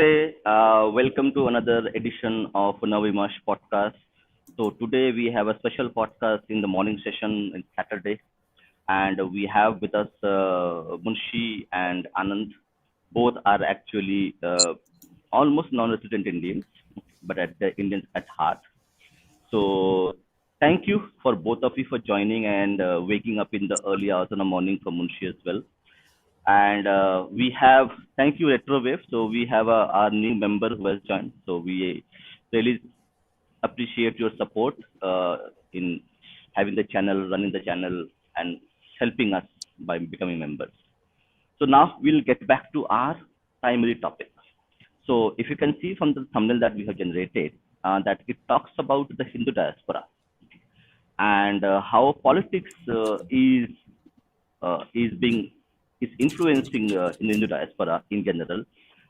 Namaste. Welcome to another edition of Navimash podcast. So today we have a special podcast in the morning session in Saturday, and we have with us Munshi and Anand. Both are actually almost non-resident Indians, but at the Indians at heart. So thank you for both of you for joining and waking up in the early hours of the morning for Munshi as well. And we have, thank you, Retrowave. So we have our new member who has joined. So we really appreciate your support in having the channel, running the channel, and helping us by becoming members. So now we'll get back to our primary topic. So if you can see from the thumbnail that we have generated, that it talks about the Hindu diaspora and how politics is being is influencing in the Hindu diaspora in general,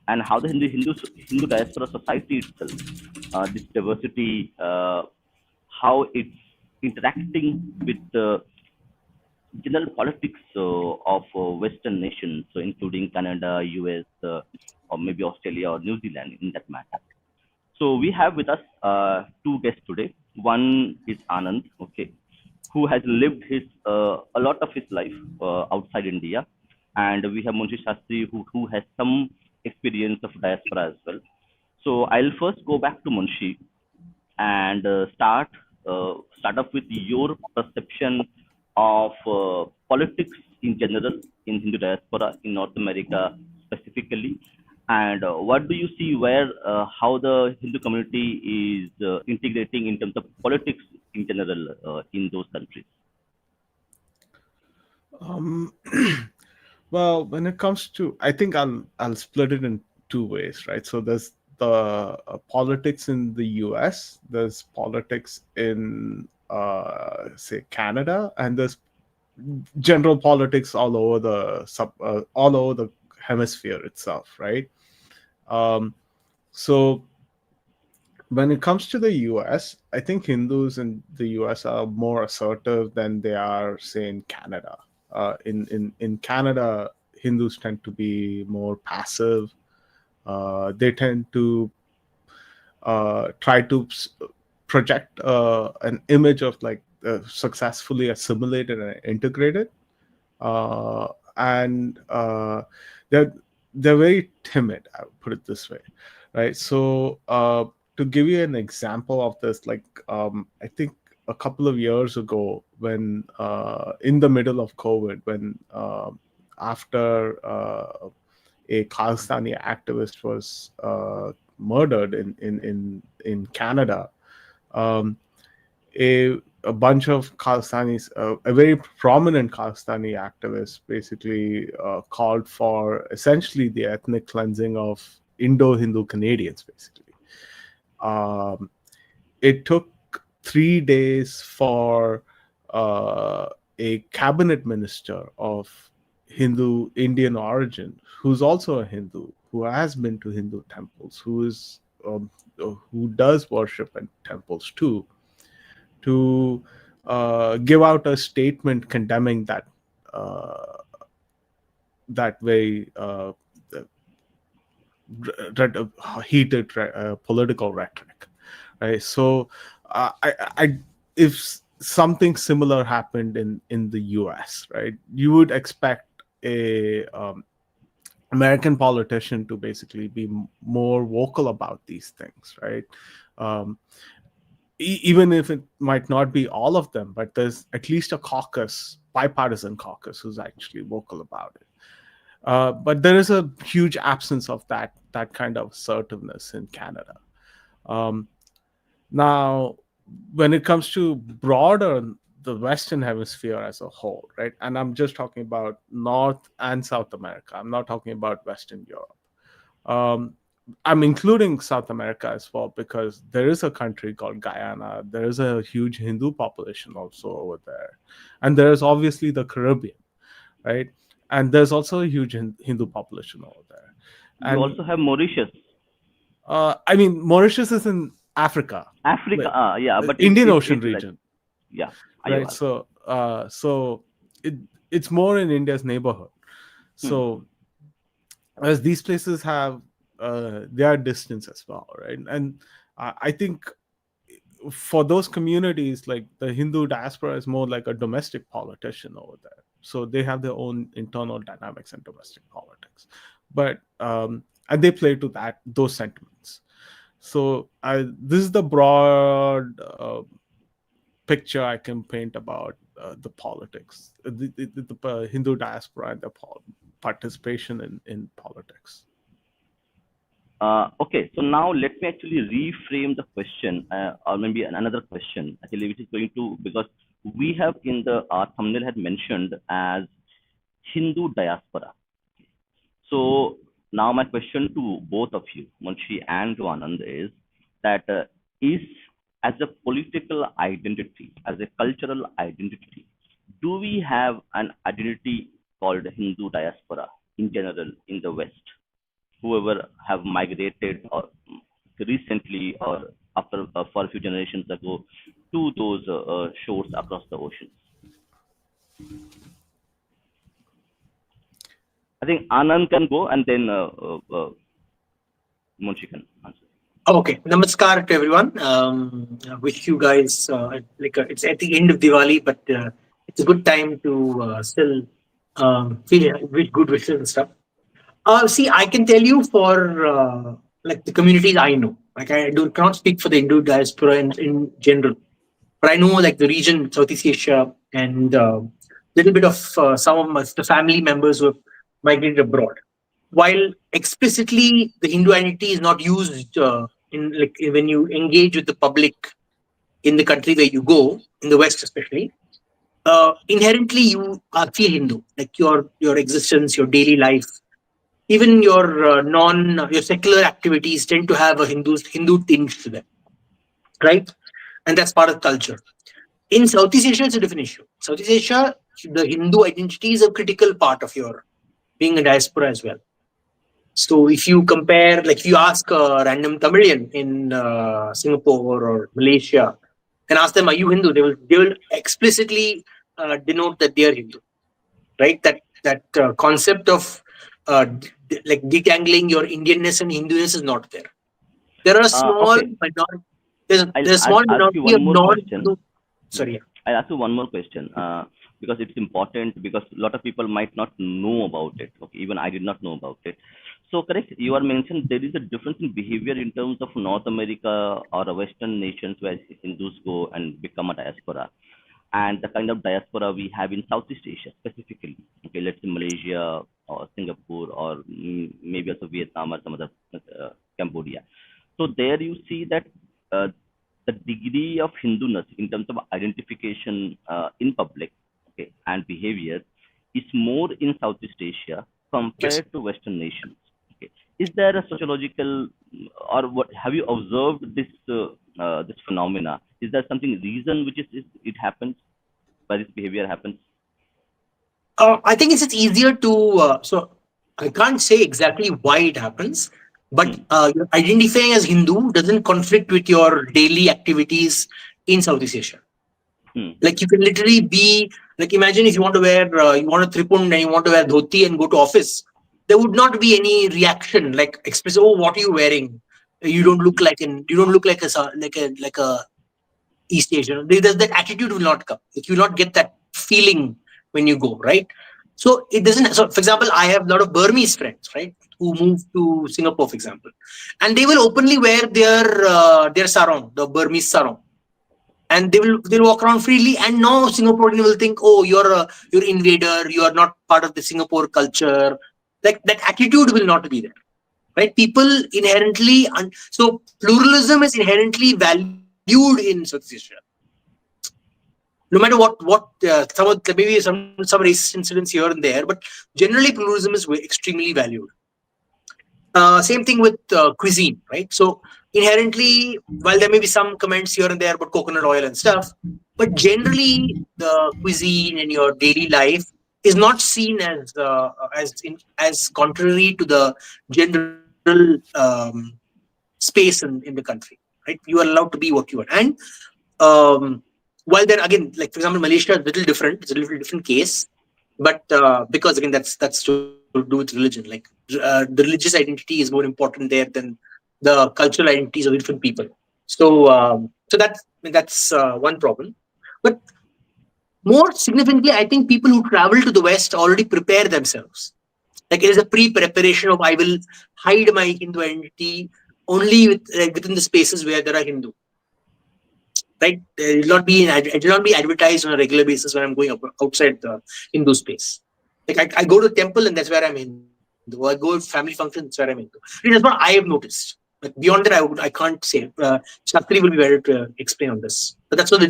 and how the Hindu diaspora society itself, this diversity, how it's interacting with the general politics of Western nations, so including Canada, US, or maybe Australia or New Zealand in that matter. So we have with us two guests today. One is Anand, okay, who has lived a lot of his life outside India, and we have Munshi Shastri who has some experience of diaspora as well. So I'll first go back to Munshi and start off with your perception of politics in general in Hindu diaspora in North America specifically, and what do you see where how the Hindu community is integrating in terms of politics in general in those countries? Um, well, when it comes to, I think I'll split it in two ways, right? So there's the politics in the US, there's politics in say Canada, and there's general politics all over the hemisphere itself, right? So when it comes to the US, I think Hindus in the US are more assertive than they are, say, in Canada. In Canada, Hindus tend to be more passive. They tend to try to project an image of like successfully assimilated and integrated, and they're very timid. I would put it this way, right? So to give you an example of this, like I think a couple of years ago, when in the middle of COVID, when after a Khalistani activist was murdered in Canada, a bunch of Khalistanis, a very prominent Khalistani activist, basically called for essentially the ethnic cleansing of Indo-Hindu Canadians, basically. It took 3 days for a cabinet minister of Hindu Indian origin, who's also a Hindu, who has been to Hindu temples, who does worship in temples too, to give out a statement condemning that very heated political rhetoric, right? So if something similar happened in the US, right, you would expect a American politician to basically be more vocal about these things, right? Even if it might not be all of them, but there's at least a caucus, bipartisan caucus, who's actually vocal about it. But there is a huge absence of that kind of assertiveness in Canada. Now, when it comes to broader the Western Hemisphere as a whole, right? And I'm just talking about North and South America. I'm not talking about Western Europe. I'm including South America as well, because there is a country called Guyana. There is a huge Hindu population also over there. And there is obviously the Caribbean, right? And there's also a huge Hindu population over there. And you also have Mauritius. I mean, Mauritius is in Africa. Africa, yeah, but Indian Ocean region. Like, yeah, right. So it's more in India's neighborhood. So as these places have their distance as well, right? And I think for those communities, like the Hindu diaspora is more like a domestic politician over there. So they have their own internal dynamics and domestic politics, but and they play to those sentiments. So this is the broad picture I can paint about the politics, the Hindu diaspora and the participation in politics. Okay, so now let me actually reframe the question, or maybe another question, actually, which is going to, because we have in the our thumbnail had mentioned as Hindu diaspora. So now my question to both of you, Munshi and Anand, is that is as a political identity, as a cultural identity, do we have an identity called Hindu diaspora in general in the West? Whoever have migrated or recently or after for a few generations ago to those shores across the oceans. I think Anand can go and then Munshi can answer. Okay, namaskar to everyone. I wish you guys it's at the end of Diwali, but it's a good time to still wish good wishes and stuff. See, I can tell you for like the communities I know. Like I cannot speak for the Hindu diaspora in general, but I know like the region, Southeast Asia, and little bit of some of the family members who have migrated abroad. While explicitly the Hindu identity is not used in like when you engage with the public in the country where you go, in the West especially, inherently you feel Hindu, like your existence, your daily life, even your your secular activities tend to have a Hindu tinge to them, right? And that's part of culture. In Southeast Asia, it's a different issue. Southeast Asia, the Hindu identity is a critical part of your being a diaspora as well. So if you compare, like if you ask a random Tamilian in Singapore or Malaysia and ask them, "Are you Hindu?" They will explicitly denote that they are Hindu, right? That concept of like detangling your Indianness and Hinduness is not there. There are a small Okay. minority. There's a small I'll ask you minority of one more question. non-Hindu. Sorry. I'll ask you one more question because it's important, because a lot of people might not know about it. Okay, even I did not know about it. So correct, you are mentioned there is a difference in behavior in terms of North America or Western nations where Hindus go and become a diaspora, and the kind of diaspora we have in Southeast Asia specifically. Okay, let's say Malaysia or Singapore or maybe also Vietnam or some other Cambodia. So there you see that the degree of Hinduness in terms of identification in public, okay, and behavior is more in Southeast Asia compared to Western nations. Okay, is there a sociological or what have you observed this this phenomena? Is there something reason which is it happens, why this behavior happens? I think it's easier to so I can't say exactly why it happens, but you're identifying as Hindu doesn't conflict with your daily activities in Southeast Asia. Like you can literally be like, imagine if you want to wear you want to tripund and you want to wear dhoti and go to office, there would not be any reaction like express, oh, what are you wearing? You don't look like a East Asian. That attitude will not come. Like you will not get that feeling when you go, right? So it doesn't. So, for example, I have a lot of Burmese friends, right, who moved to Singapore, for example, and they will openly wear their sarong, the Burmese sarong, and they'll walk around freely. And now Singaporean will think, oh, you're invader, you are not part of the Singapore culture. Like that attitude will not be there, right? People inherently, so pluralism is inherently valued in Southeast Asia. No matter what maybe some racist incidents here and there, but generally pluralism is extremely valued. Same thing with cuisine, right? So inherently, while there may be some comments here and there about coconut oil and stuff, but generally the cuisine in your daily life is not seen as contrary to the general space in the country, right? You are allowed to be what you are, and while there again, like for example, Malaysia is a little different. It's a little different case, but because again, that's to do with religion. Like the religious identity is more important there than the cultural identities of different people. So that's one problem. But more significantly, I think people who travel to the West already prepare themselves. Like it is a pre-preparation of I will hide my Hindu identity only within the spaces where there are Hindu. Right? It will not be advertised on a regular basis when I'm going outside the Hindu space. Like I go to the temple and that's where I'm Hindu. I go to family function, that's where I'm Hindu. That's what I have noticed. But beyond that, I can't say. Shastri will be better to explain on this. But that's what the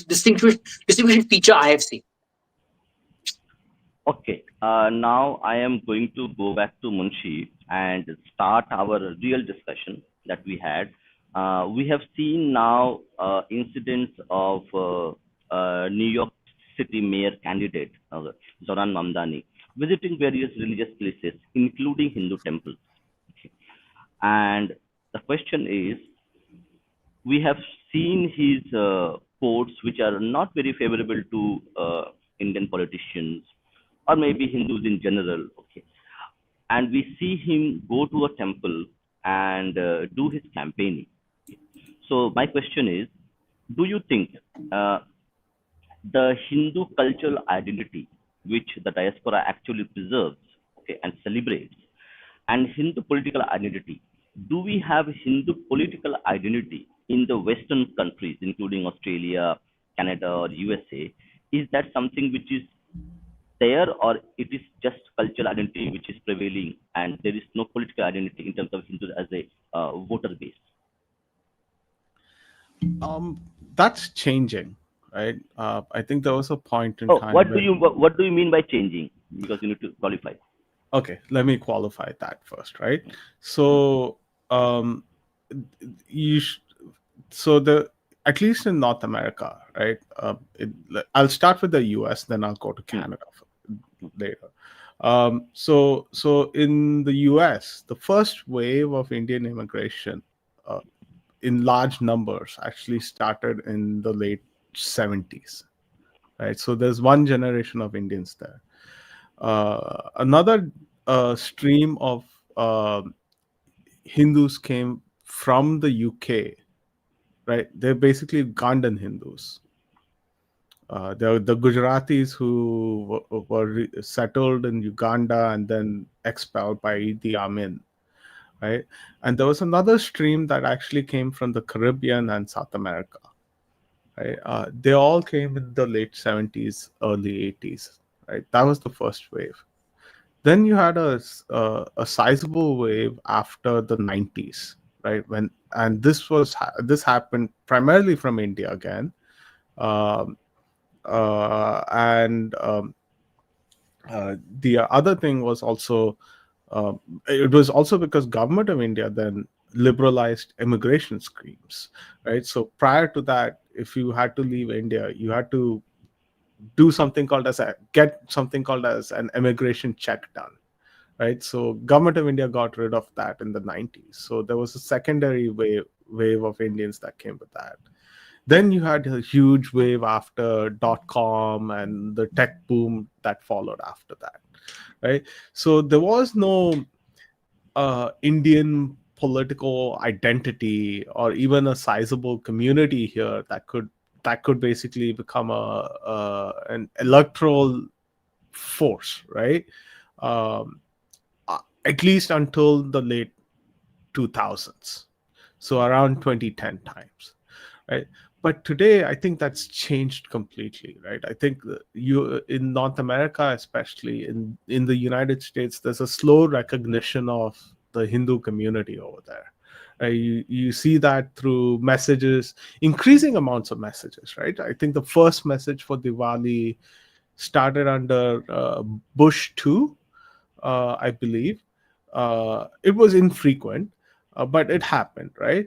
distinguishing feature I have seen. Okay, now I am going to go back to Munshi and start our real discussion that we had. We have seen now incidents of New York City mayor candidate Zohran Mamdani visiting various religious places, including Hindu temples. Okay. And the question is, we have seen his quotes, which are not very favorable to Indian politicians or maybe Hindus in general. Okay, and we see him go to a temple and do his campaigning. So my question is, do you think the Hindu cultural identity, which the diaspora actually preserves, okay, and celebrates, and Hindu political identity, do we have Hindu political identity in the Western countries, including Australia, Canada, or USA? Is that something which is there, or it is just cultural identity which is prevailing, and there is no political identity in terms of Hindus as a voter base? That's changing, right? I think there was a point in Oh, time. what do you mean by changing? Because you need to qualify. Okay, let me qualify that first, right? So, at least in North America, right? I'll start with the U.S., then I'll go to Canada later. So in the U.S., the first wave of Indian immigration in large numbers actually started in the late 70s, right? So there's one generation of Indians there. Another stream of Hindus came from the UK, right? They're basically Ugandan Hindus. The Gujaratis who were settled in Uganda and then expelled by Idi Amin, right? And there was another stream that actually came from the Caribbean and South America, right? They all came in the late 70s, early 80s, right? That was the first wave. Then you had a sizable wave after the 90s, right? This happened primarily from India again. The other thing was also, it was also because government of India then liberalized immigration schemes, right? So prior to that, if you had to leave India, you had to do something called get something called as an immigration check done, right? So government of India got rid of that in the 90s. So there was a secondary wave of Indians that came with that. Then you had a huge wave after .com and the tech boom that followed after that, right? So there was no Indian political identity or even a sizable community here that could basically become an electoral force, right? At least until the late 2000s, so around 2010 times, right? But today, I think that's changed completely, right? I think in North America, especially in the United States, there's a slow recognition of the Hindu community over there. You see that through messages, increasing amounts of messages, right? I think the first message for Diwali started under Bush 2, I believe. It was infrequent, but it happened, right?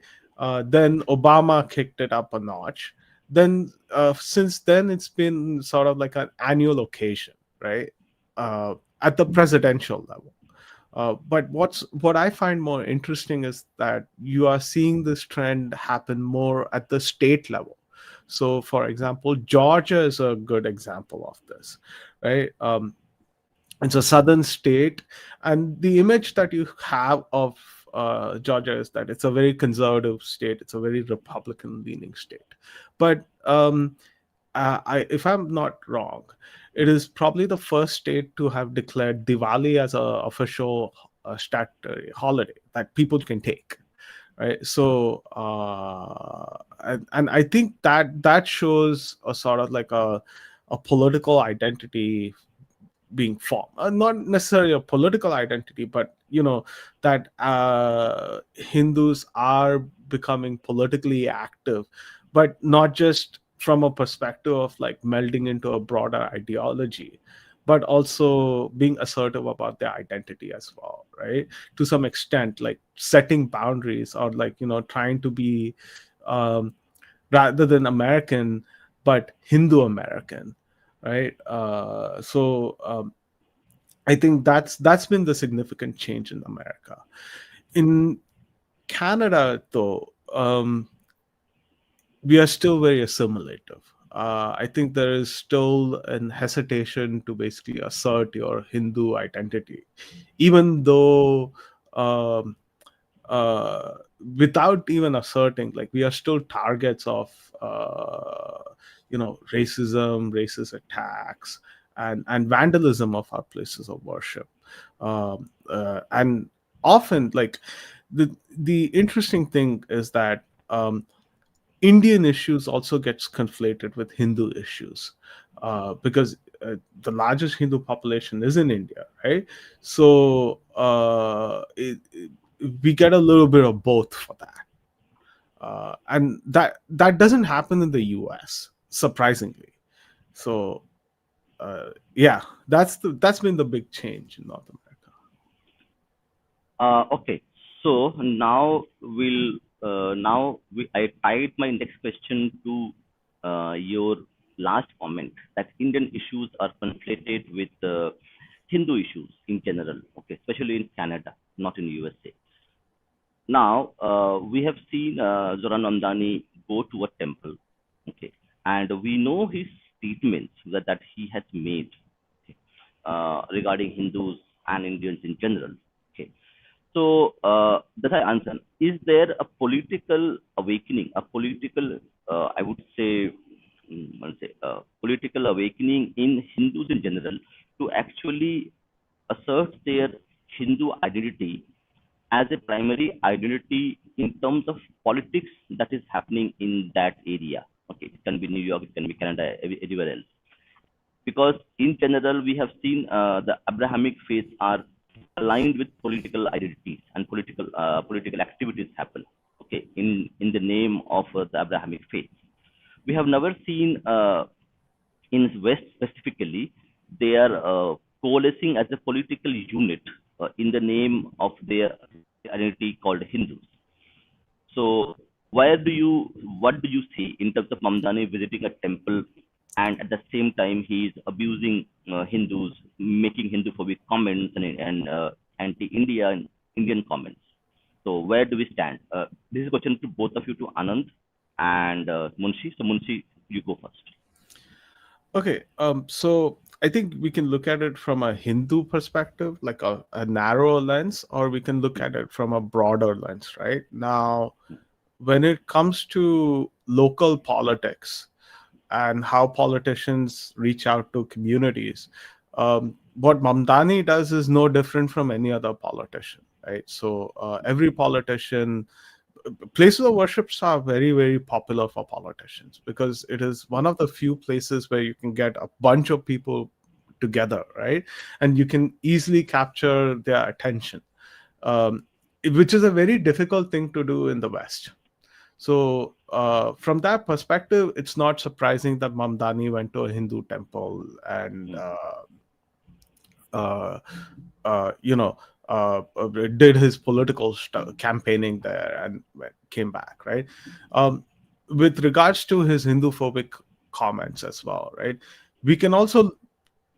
Then Obama kicked it up a notch. Then since then, it's been sort of like an annual occasion, right? At the presidential level. But what I find more interesting is that you are seeing this trend happen more at the state level. So, for example, Georgia is a good example of this, right? It's a southern state, and the image that you have of Georgia is that it's a very conservative state. It's a very Republican-leaning state. But if I'm not wrong, it is probably the first state to have declared Diwali as a official statutory holiday that people can take. Right. So, and I think that shows a sort of like a political identity being formed, not necessarily a political identity, but that Hindus are becoming politically active, but not just from a perspective of like melding into a broader ideology, but also being assertive about their identity as well, right? To some extent, like setting boundaries, or like trying to be um, rather than American, but Hindu American, right? I think that's been the significant change in America. In Canada, though, we are still very assimilative. I think there is still an hesitation to basically assert your Hindu identity, even though um, uh, without even asserting, like we are still targets of racism, racist attacks, and vandalism of our places of worship, and often like the interesting thing is that Indian issues also gets conflated with Hindu issues, because the largest Hindu population is in India, right? So we get a little bit of both for that, and that doesn't happen in the U.S. surprisingly. So yeah, that's been the big change in North America. Okay, so I tied my next question to your last comment that Indian issues are conflated with Hindu issues in general. Okay, especially in Canada, not in USA. Now, we have seen Zohran Mamdani go to a temple, okay, and we know his statements that he has made, okay, regarding Hindus and Indians in general. Okay, so that I answer. Is there a political awakening, a political, I would say, political awakening in Hindus in general to actually assert their Hindu identity as a primary identity in terms of politics that is happening in that area? Okay, it can be New York, it can be Canada, everywhere else. Because in general, we have seen the Abrahamic faiths are aligned with political identities and political activities happen. Okay, in the name of the Abrahamic faith, we have never seen in West specifically they are coalescing as a political unit in the name of their identity called Hindus. So what do you see in terms of Mamdani visiting a temple and at the same time he is abusing Hindus, making Hindu-phobic comments and anti-India and Indian comments? So where do we stand? This is a question to both of you, to Anand and Munshi. So Munshi, you go first. Okay, so I think we can look at it from a Hindu perspective, like a narrow lens, or we can look at it from a broader lens, right? Now, when it comes to local politics and how politicians reach out to communities, what Mamdani does is no different from any other politician, right? So every politician, places of worships are very, very popular for politicians because it is one of the few places where you can get a bunch of people together, right? And you can easily capture their attention, which is a very difficult thing to do in the West. So from that perspective, it's not surprising that Mamdani went to a Hindu temple and did his political campaigning there and came back, right? With regards to his Hindu-phobic comments as well, right? We can also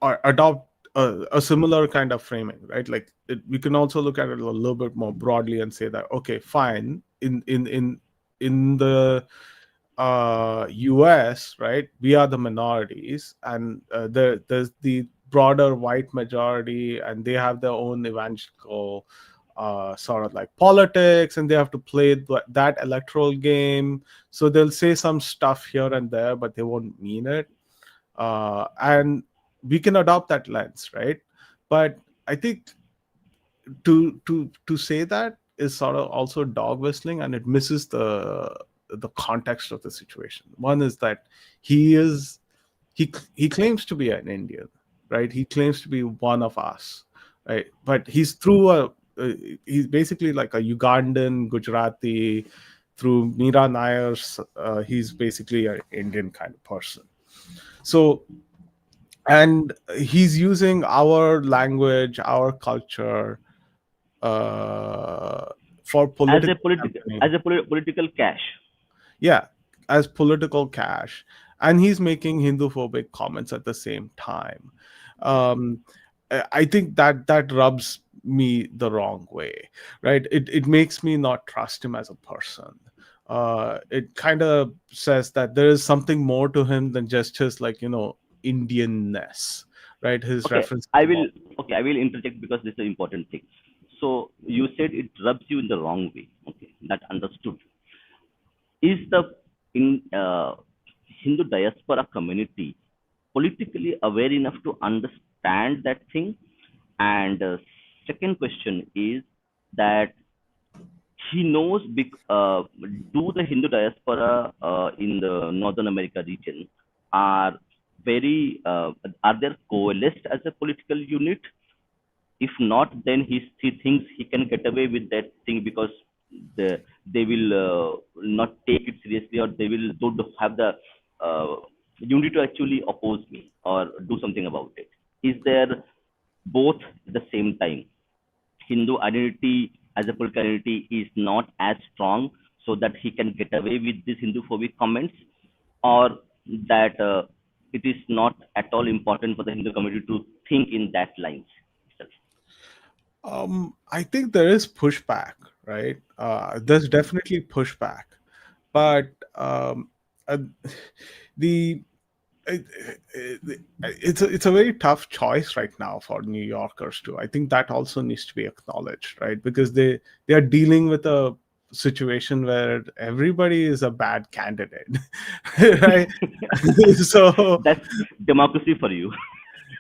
adopt a similar kind of framing, right? Like we can also look at it a little bit more broadly and say that, okay, fine, in the US, right, we are the minorities, and there's broader white majority, and they have their own evangelical sort of like politics, and they have to play that electoral game. So they'll say some stuff here and there, but they won't mean it. And we can adopt that lens, right? But I think to say that is sort of also dog whistling, and it misses the context of the situation. One is that he claims to be an Indian, right? He claims to be one of us, right? But he's he's basically like a Ugandan, Gujarati. Through Meera Nair's, he's basically an Indian kind of person. So, and he's using our language, our culture, for political political cash. Yeah, as political cash, and he's making Hindu-phobic comments at the same time. I think that rubs me the wrong way, right? It makes me not trust him as a person. It kind of says that there is something more to him than just his, like, Indianness, right? His reference. I will interject because this is an important thing. So you said it rubs you in the wrong way. Okay, that understood. Is the Hindu diaspora community politically aware enough to understand that thing? And second question is that he knows, do the Hindu diaspora in the Northern America region are are they coalesced as a political unit? If not, then he thinks he can get away with that thing because they will not take it seriously, or they don't have the unity to actually oppose me or do something about it. Is there both at the same time? Hindu identity as a political identity is not as strong so that he can get away with these Hindu-phobic comments, or that it is not at all important for the Hindu community to think in that lines itself? I think there is pushback, right? There's definitely pushback, but the it's a very tough choice right now for New Yorkers too. I think that also needs to be acknowledged, right? Because they are dealing with a situation where everybody is a bad candidate, right? So that's democracy for you.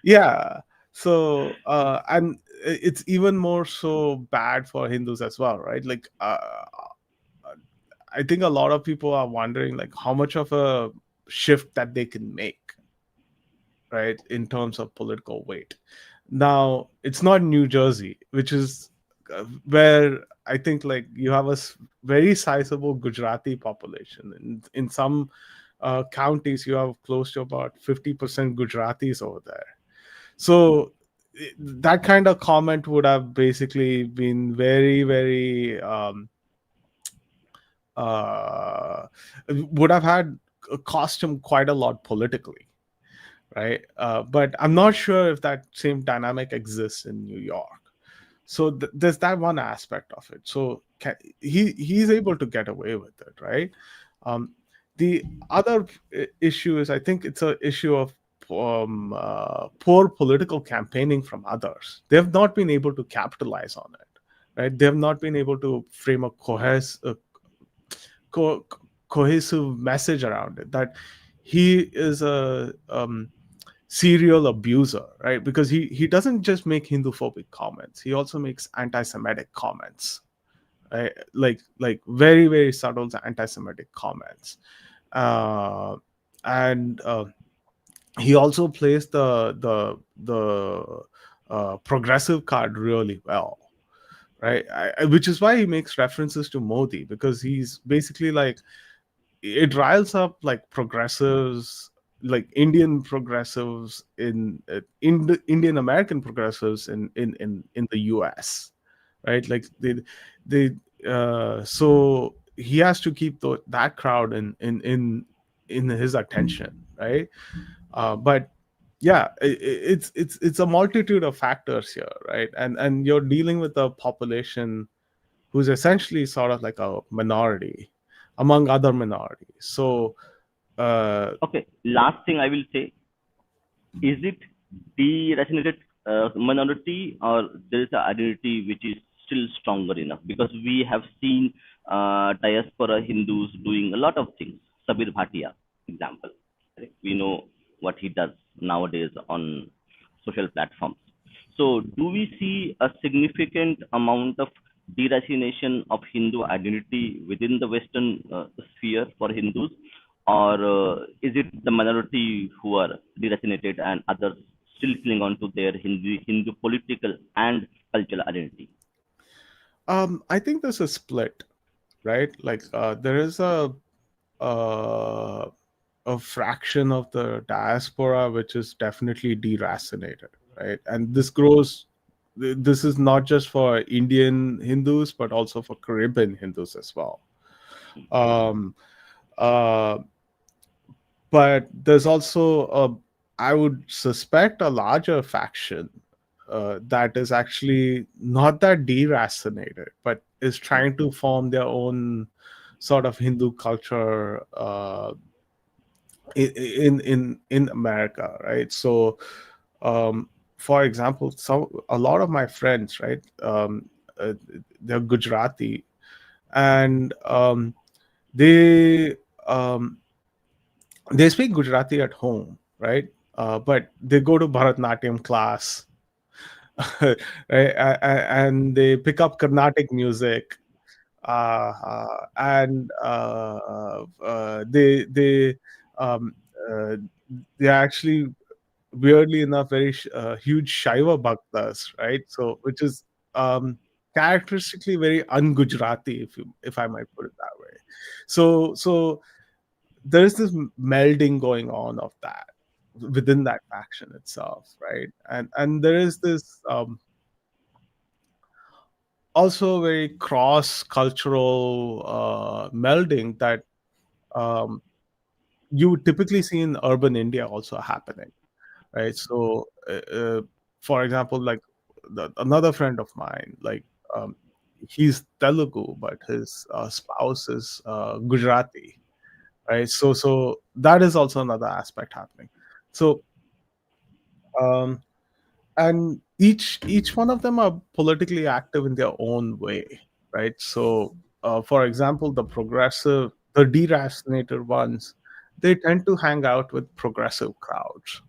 Yeah. So and it's even more so bad for Hindus as well, right? Like I think a lot of people are wondering like how much of a shift that they can make, right, in terms of political weight. Now, it's not New Jersey, which is where I think like you have a very sizable Gujarati population. In some counties, you have close to about 50% Gujaratis over there. So that kind of comment would have basically been very, very would have had cost him quite a lot politically, right? But I'm not sure if that same dynamic exists in New York. So there's that one aspect of it. So he's able to get away with it, right? The other issue is, I think it's an issue of poor political campaigning from others. They have not been able to capitalize on it, right? They have not been able to frame a cohesive message around it, that he is a serial abuser, right? Because he doesn't just make Hindu-phobic comments, he also makes anti-Semitic comments, right? Like very, very subtle anti-Semitic comments. And he also plays the progressive card really well, right? Which is why he makes references to Modi, because he's basically like, it riles up like progressives, like Indian progressives in Indian American progressives in the US, right? Like they so he has to keep that crowd in his attention, right? But yeah, it's a multitude of factors here, right? And you're dealing with a population who's essentially sort of like a minority among other minorities. So Okay, last thing I will say, is it deracinated minority, or there is an identity which is still stronger enough? Because we have seen diaspora Hindus doing a lot of things. Sabir Bhatia, example. Right? We know what he does nowadays on social platforms. So, do we see a significant amount of deracination of Hindu identity within the Western sphere for Hindus, or is it the minority who are deracinated and others still cling on to their Hindu political and cultural identity? I think there's a split, right? Like there is uh, a fraction of the diaspora which is definitely deracinated, right? And this grows. This is not just for Indian Hindus, but also for Caribbean Hindus as well. Um, uh, but there's also I would suspect a larger faction that is actually not that deracinated, but is trying to form their own sort of Hindu culture in America, right? So, for example, a lot of my friends, right, they're Gujarati, and they um, they speak Gujarati at home, right? But they go to Bharatnatyam class, right? And they pick up Carnatic music, and um, uh, they're actually, weirdly enough, very huge Shaiva bhaktas, right? So, which is characteristically very un-Gujarati, if I might put it that way. So there is this melding going on of that within that faction itself, right? And there is this also very cross-cultural melding that um, you would typically see in urban India also happening, right? So, for example, like another friend of mine, like he's Telugu, but his spouse is Gujarati, right? So that is also another aspect happening. So, um, and each one of them are politically active in their own way, right? So, for example, the deracinated ones, they tend to hang out with progressive crowds,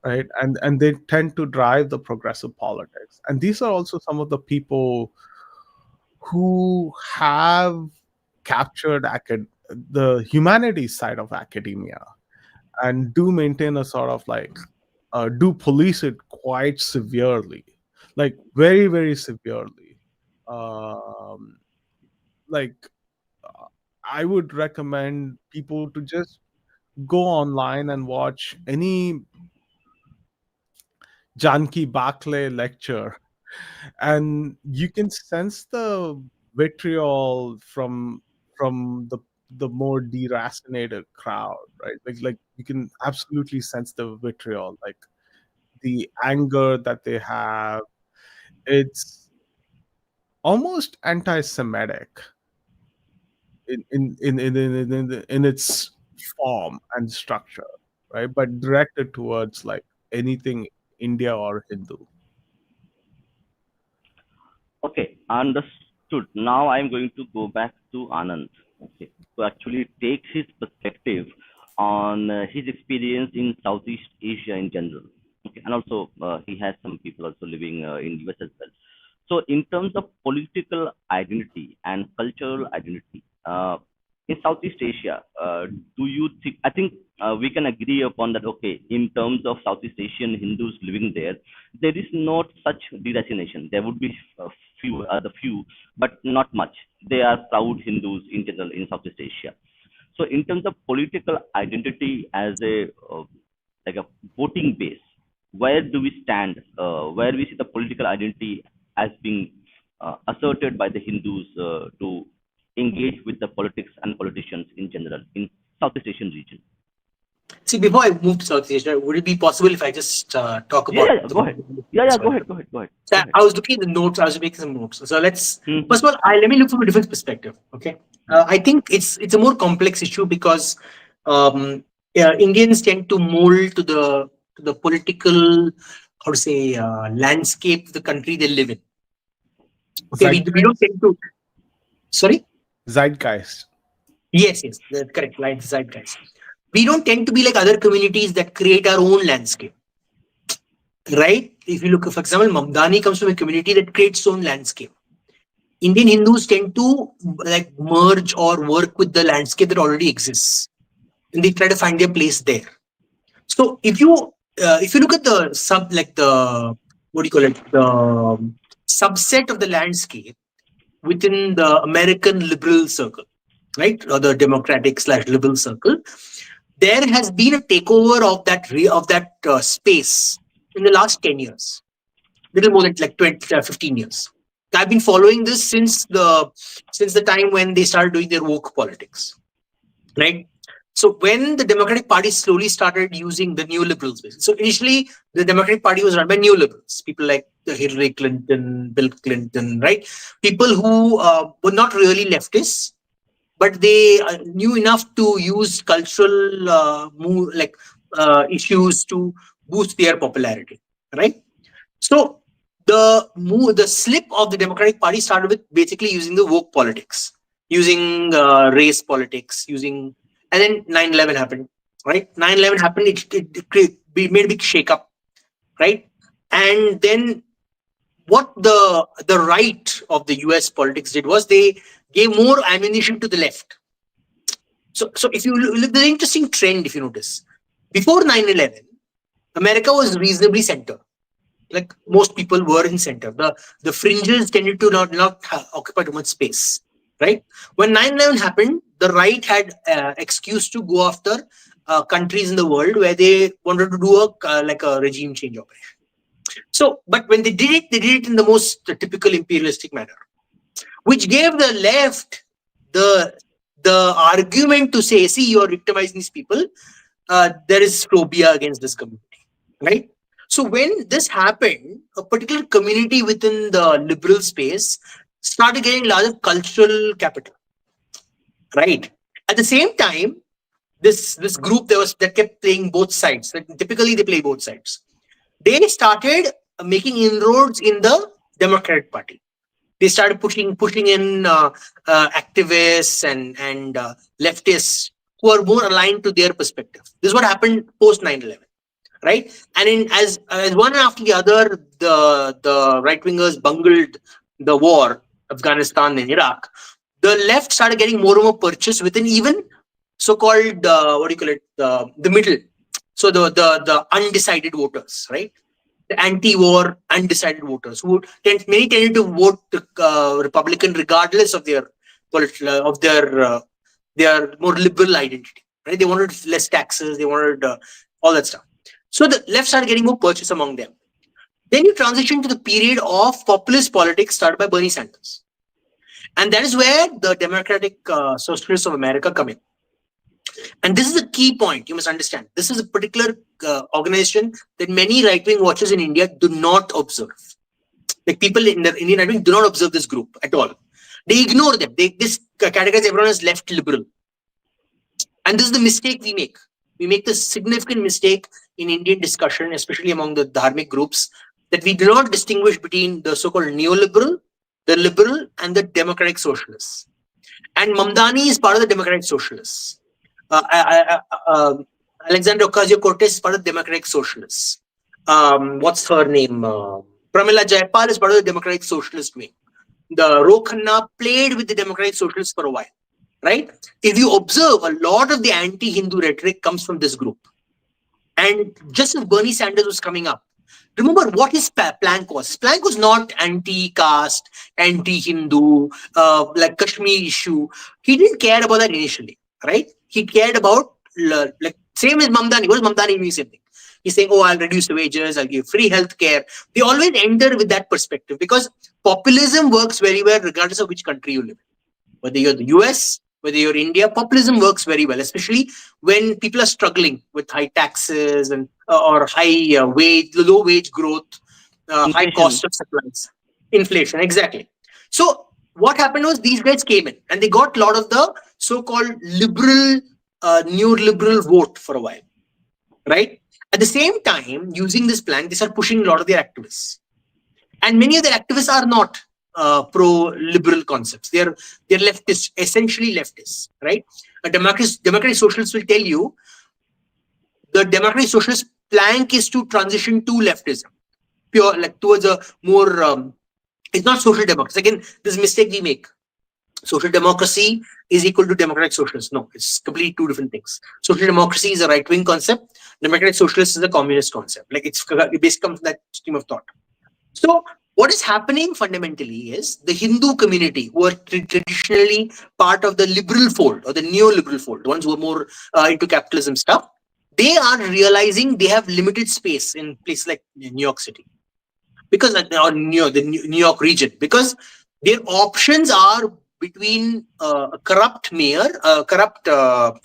right? And they tend to drive the progressive politics. And these are also some of the people who have captured the humanities side of academia, and do maintain a sort of like do police it quite severely, like very, very severely. um like I would recommend people to just go online and watch any Janki Bakle lecture, and you can sense the vitriol from the more deracinated crowd, right? Like you can absolutely sense the vitriol, like the anger that they have. It's almost anti-Semitic in its form and structure, right? But directed towards like anything India or Hindu. Okay, understood. Now I'm going to go back to Anand. Okay, to actually take his perspective on his experience in Southeast Asia in general. Okay, and also he has some people also living in US as well. So, in terms of political identity and cultural identity, in Southeast Asia, do you think? I think we can agree upon that. Okay, in terms of Southeast Asian Hindus living there, there is not such deracination. There would be few, but not much. They are proud Hindus in general in Southeast Asia. So, in terms of political identity as a like a voting base, where do we stand? Where we see the political identity as being asserted by the Hindus to engage with the politics and politicians in general in Southeast Asian region. See, before I move to Southeast Asia, would it be possible if I just talk Yeah, about yeah, go ahead. Yeah, go ahead, go ahead, go ahead. So Go ahead. I was looking at the notes. I was making some notes. So let's Mhm. first of all, let me look from a different perspective. Okay, I think it's a more complex issue because Indians tend to mold to the political, how to say, landscape of the country they live in. Okay, we don't tend to. Sorry. Zeitgeist. Yes, that's correct. Like zeitgeist. We don't tend to be like other communities that create our own landscape, right? If you look, for example, Mamdani comes from a community that creates its own landscape. Indian Hindus tend to like merge or work with the landscape that already exists, and they try to find their place there. So if you look at the what do you call it, the subset of the landscape within the American liberal circle, right, or the democratic/liberal circle, there has been a takeover of that space in the last 10 years, little more than like 15 years. I've been following this since the time when they started doing their woke politics, right? So when the Democratic Party slowly started using the neoliberals, so initially the Democratic Party was run by neoliberals, people like Hillary Clinton, Bill Clinton, right? People who were not really leftists, but they knew enough to use cultural issues to boost their popularity, right? So the slip of the Democratic Party started with basically using the woke politics, using race politics, and then 9/11 happened, right? 9/11 happened, it made a big shake-up, right? And then what the right of the US politics did was they gave more ammunition to the left. So if you look, there's an interesting trend, if you notice. Before 9/11, America was reasonably center. Like most people were in center. The fringes tended to not occupy too much space, right? When 9/11 happened, the right had excuse to go after countries in the world where they wanted to do a regime change operation. So, but when they did it in the most typical imperialistic manner, which gave the left the argument to say, see, you're victimizing these people. There is phobia against this community, right? So when this happened, a particular community within the liberal space started getting larger cultural capital, right? At the same time, this group that kept playing both sides. Like typically, they play both sides. They started making inroads in the Democratic Party. They started pushing in activists and leftists who are more aligned to their perspective. This is what happened post 9/11. Right, and as one after the other, the right wingers bungled the war, Afghanistan and Iraq. The left started getting more and more purchase within even so-called the middle. So the undecided voters, right? The anti-war undecided voters who many tended to vote Republican regardless of their more liberal identity. Right, they wanted less taxes, they wanted all that stuff. So the left started getting more purchase among them. Then you transition to the period of populist politics started by Bernie Sanders. And that is where the Democratic Socialists of America come in. And this is a key point you must understand. This is a particular organization that many right-wing watchers in India do not observe. Like people in the Indian right-wing do not observe this group at all. They ignore them. This categorizes everyone as left liberal. And this is the mistake we make. We make the significant mistake in Indian discussion, especially among the dharmic groups, that we do not distinguish between the so-called neoliberal, the liberal, and the democratic socialists. And Mamdani is part of the democratic socialists. Alexandria Ocasio-Cortez is part of the democratic socialists. What's her name? Pramila Jayapal is part of the democratic socialist wing. The Ro Khanna played with the democratic socialists for a while. Right? If you observe, a lot of the anti-Hindu rhetoric comes from this group. And just as Bernie Sanders was coming up, remember what his plank was. His plank was not anti-caste, anti-Hindu, like Kashmir issue. He didn't care about that initially, right? He cared about, like, same as Mamdani. What is Mamdani doing? Same thing. He's saying, oh, I'll reduce the wages, I'll give free healthcare. They always enter with that perspective because populism works very well regardless of which country you live in. Whether you're the US, whether you're India, populism works very well, especially when people are struggling with high taxes and or high low wage growth, high cost of supplies, inflation. Exactly. So what happened was these guys came in and they got a lot of the so-called liberal, neoliberal vote for a while, right? At the same time, using this plan, they start pushing a lot of their activists. And many of their activists are not pro-liberal concepts. They're leftist, essentially leftist, right? A democratic socialist will tell you the democratic socialist plank is to transition to leftism, pure like towards a more. It's not social democracy. Again, this mistake we make. Social democracy is equal to democratic socialist. No, it's completely two different things. Social democracy is a right-wing concept. Democratic socialist is a communist concept. Like it basically comes from that stream of thought. So what is happening fundamentally is the Hindu community, who are traditionally part of the liberal fold or the neoliberal fold, the ones who are more into capitalism stuff, they are realizing they have limited space in places like New York City, because or the New York region, because their options are between a corrupt mayor, a corrupt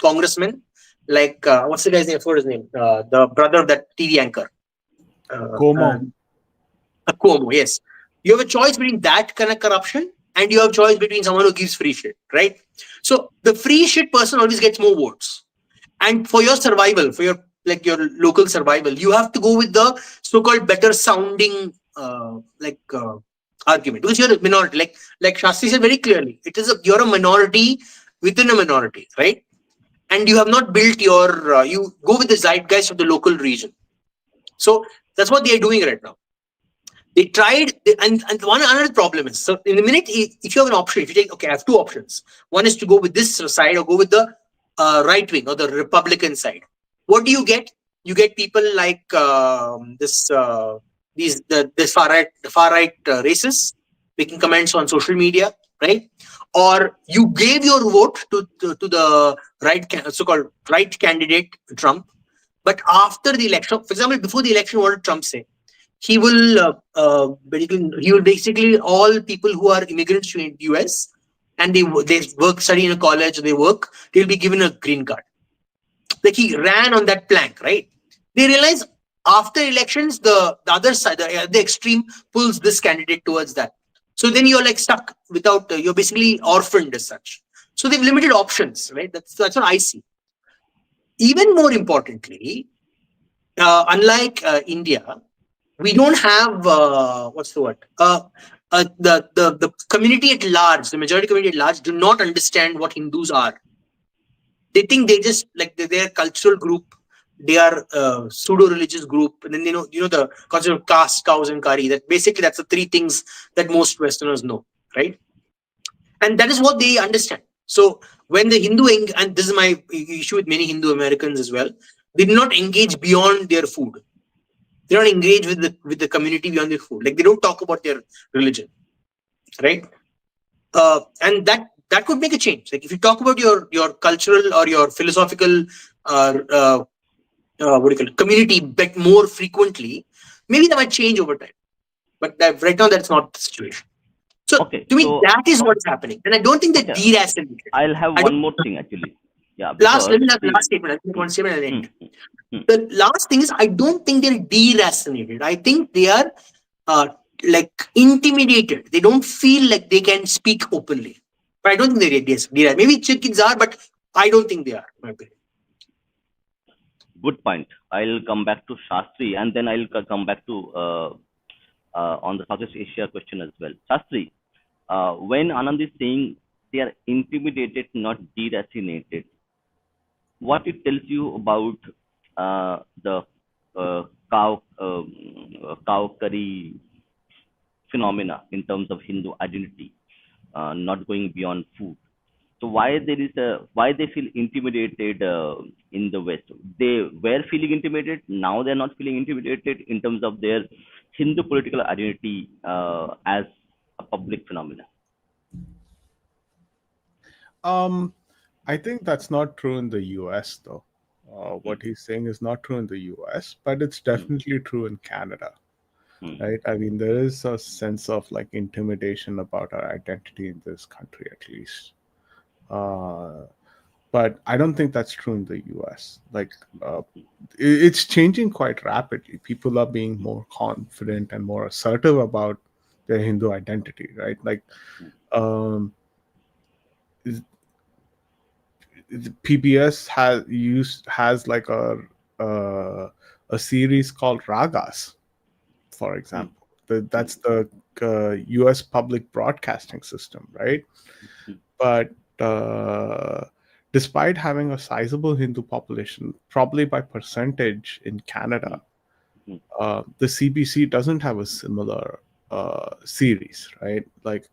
congressman, like what's the guy's name? For his name, the brother of that TV anchor, Como. Cuomo. Yes, you have a choice between that kind of corruption, and you have a choice between someone who gives free shit, right? So the free shit person always gets more votes, and for your survival, for your local survival, you have to go with the so-called better sounding argument, because you're a minority. Like Shastri said very clearly, you're a minority within a minority, right? And you have not built your you go with the zeitgeist of the local region. So that's what they are doing right now. They tried, and one another problem is, so in a minute, if you have an option, if you take, okay, I have two options. One is to go with this side or go with the right wing or the Republican side. What do you get? You get people like this far right racists making comments on social media, right? Or you gave your vote to the so-called right candidate Trump, but after the election, for example, before the election, what did Trump say? He will basically all people who are immigrants to the US and they work, study in a college, they work, they'll be given a green card. Like he ran on that plank, right? They realize after elections, the other side, the extreme pulls this candidate towards that. So then you're like stuck without, you're basically orphaned as such. So they've limited options, right? That's what I see. Even more importantly, unlike India, we don't have what's the word? The community at large, the majority community at large, do not understand what Hindus are. They think they just like they're a cultural group, they are a pseudo-religious group, and then the concept of caste, cows, and curry. That basically that's the three things that most Westerners know, right? And that is what they understand. So when the Hindu and this is my issue with many Hindu Americans as well, they do not engage beyond their food. They don't engage with the community beyond their food. Like they don't talk about their religion, right? And that could make a change. Like if you talk about your cultural or your philosophical what do you call it, community bit more frequently, maybe that might change over time. But right now, that's not the situation. So Okay, to me, so that is what's happening, and I don't think they're okay, deracinated. I'll have one more thing actually. Yeah, Last because statement. I think one statement at the end. hmm. The last thing is, I don't think they're deracinated. I think they are like intimidated. They don't feel like they can speak openly. But I don't think they're deracinated. Maybe kids are, but I don't think they are. In my opinion. Good point. I'll come back to Shastri and then I'll come back to on the Southeast Asia question as well. Shastri, when Anand is saying they are intimidated, not deracinated, what it tells you about the cow curry phenomena in terms of Hindu identity, not going beyond food. So why they feel intimidated in the West? They were feeling intimidated. Now they're not feeling intimidated in terms of their Hindu political identity as a public phenomenon. I think that's not true in the US, though. What he's saying is not true in the US, but it's definitely true in Canada, right? I mean, there is a sense of like intimidation about our identity in this country, at least. But I don't think that's true in the US. Like, it's changing quite rapidly. People are being more confident and more assertive about their Hindu identity, right? Like, PBS has like a a series called Ragas, for example. That's the US public broadcasting system, right? But despite having a sizable Hindu population, probably by percentage in Canada, the CBC doesn't have a similar series, right? Like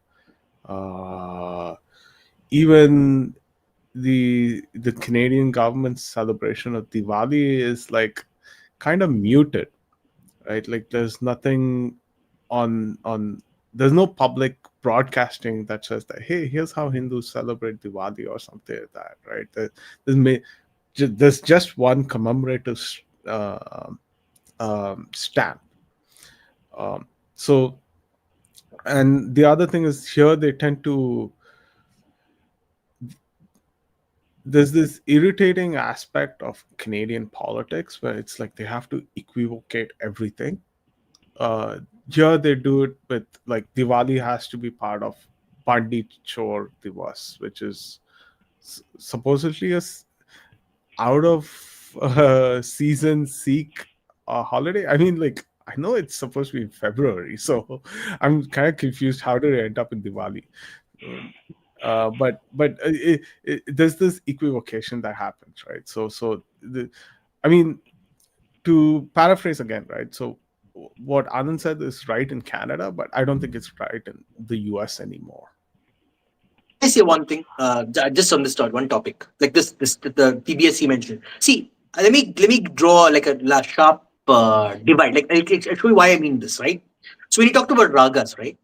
even the Canadian government's celebration of Diwali is like kind of muted, right? Like there's nothing on there's no public broadcasting that says that, hey, here's how Hindus celebrate Diwali or something like that, right? There's just one commemorative stamp. So, and the other thing is here they tend to, there's this irritating aspect of Canadian politics where it's like they have to equivocate everything. Here they do it with like Diwali has to be part of Pandit Chor Divas, which is supposedly out of season Sikh holiday. I mean, like I know it's supposed to be in February, so I'm kind of confused. How did it end up in Diwali? But there's this equivocation that happens, right? I mean, to paraphrase again, right? So what Anand said is right in Canada, but I don't think it's right in the US anymore. I say one thing, just on this one topic, like this the TBS mentioned. See, let me draw like a sharp divide. Like I'll show you why I mean this, right? So when you talked about ragas, right?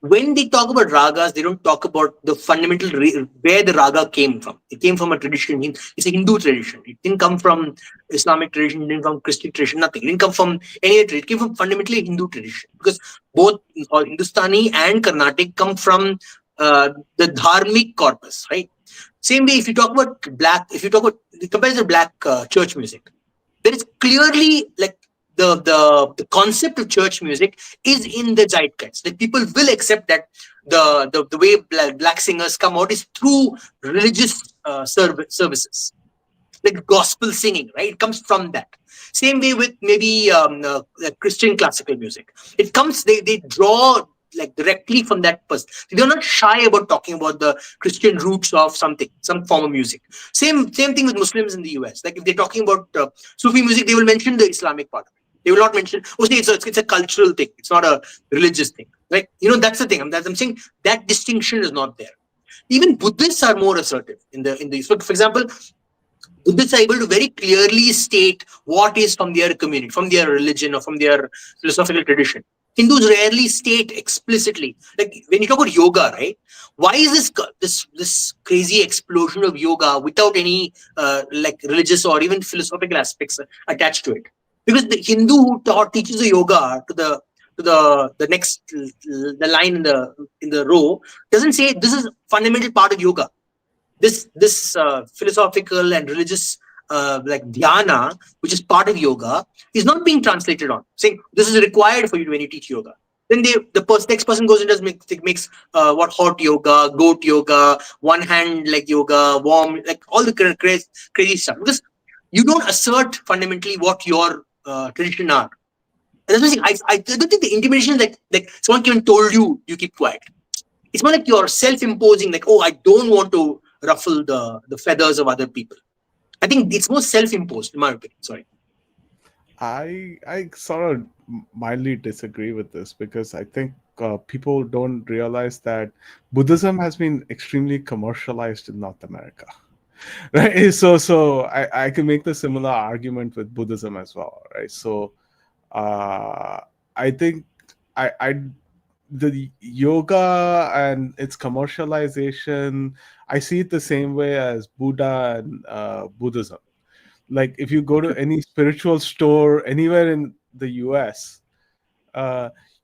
When they talk about ragas, they don't talk about the fundamental where the raga came from. It came from a tradition. It's a Hindu tradition. It didn't come from Islamic tradition. It didn't come from Christian tradition. Nothing. It didn't come from any other tradition. It came from fundamentally Hindu tradition, because both Hindustani and Carnatic come from the dharmic corpus, right? Same way, if you talk about compare the black church music, there is clearly like the concept of church music is in the zeitgeist. Like people will accept that the way black singers come out is through religious services, like gospel singing, right? It comes from that. Same way with maybe Christian classical music. It comes, they draw like directly from that person. They're not shy about talking about the Christian roots of something, some form of music. Same thing with Muslims in the US. Like if they're talking about Sufi music, they will mention the Islamic part of it. They will not mention, it's a cultural thing. It's not a religious thing. Like, that's the thing. I'm saying that distinction is not there. Even Buddhists are more assertive in the. So for example, Buddhists are able to very clearly state what is from their community, from their religion, or from their philosophical tradition. Hindus rarely state explicitly. Like when you talk about yoga, right? Why is this crazy explosion of yoga without any like religious or even philosophical aspects attached to it? Because the Hindu who teaches the yoga to the next the line in the row doesn't say this is fundamental part of yoga. This philosophical and religious like dhyana, which is part of yoga, is not being translated on, saying this is required for you when you teach yoga. Then the next person goes and does makes what hot yoga, goat yoga, one hand like yoga, warm, like all the crazy stuff. Because you don't assert fundamentally what your tradition are. And that's what I don't think the intimidation is like someone even told you keep quiet. It's more like you're self-imposing, like, oh, I don't want to ruffle the feathers of other people. I think it's more self-imposed, in my opinion. Sorry. I sort of mildly disagree with this, because I think people don't realize that Buddhism has been extremely commercialized in North America. Right, so I can make the similar argument with Buddhism as well, right? So I think the yoga and its commercialization, I see it the same way as Buddha and Buddhism. Like if you go to any spiritual store anywhere in the US,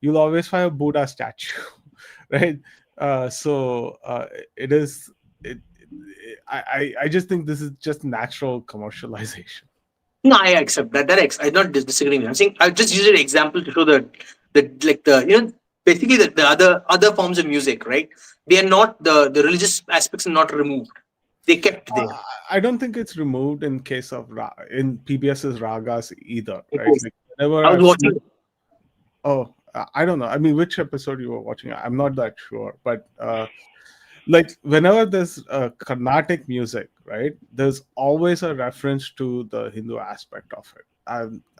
you'll always find a Buddha statue, right? It is. I just think this is just natural commercialization. No, I accept that. I'm not disagreeing. I'm saying I just use an example to show that basically the other forms of music, right? They are not the religious aspects are not removed. they kept there. I don't think it's removed in case of in PBS's ragas either, right? Okay. Like whenever I was I've watching. I don't know. I mean, which episode you were watching? I'm not that sure, but like whenever there's Carnatic music, right? There's always a reference to the Hindu aspect of it.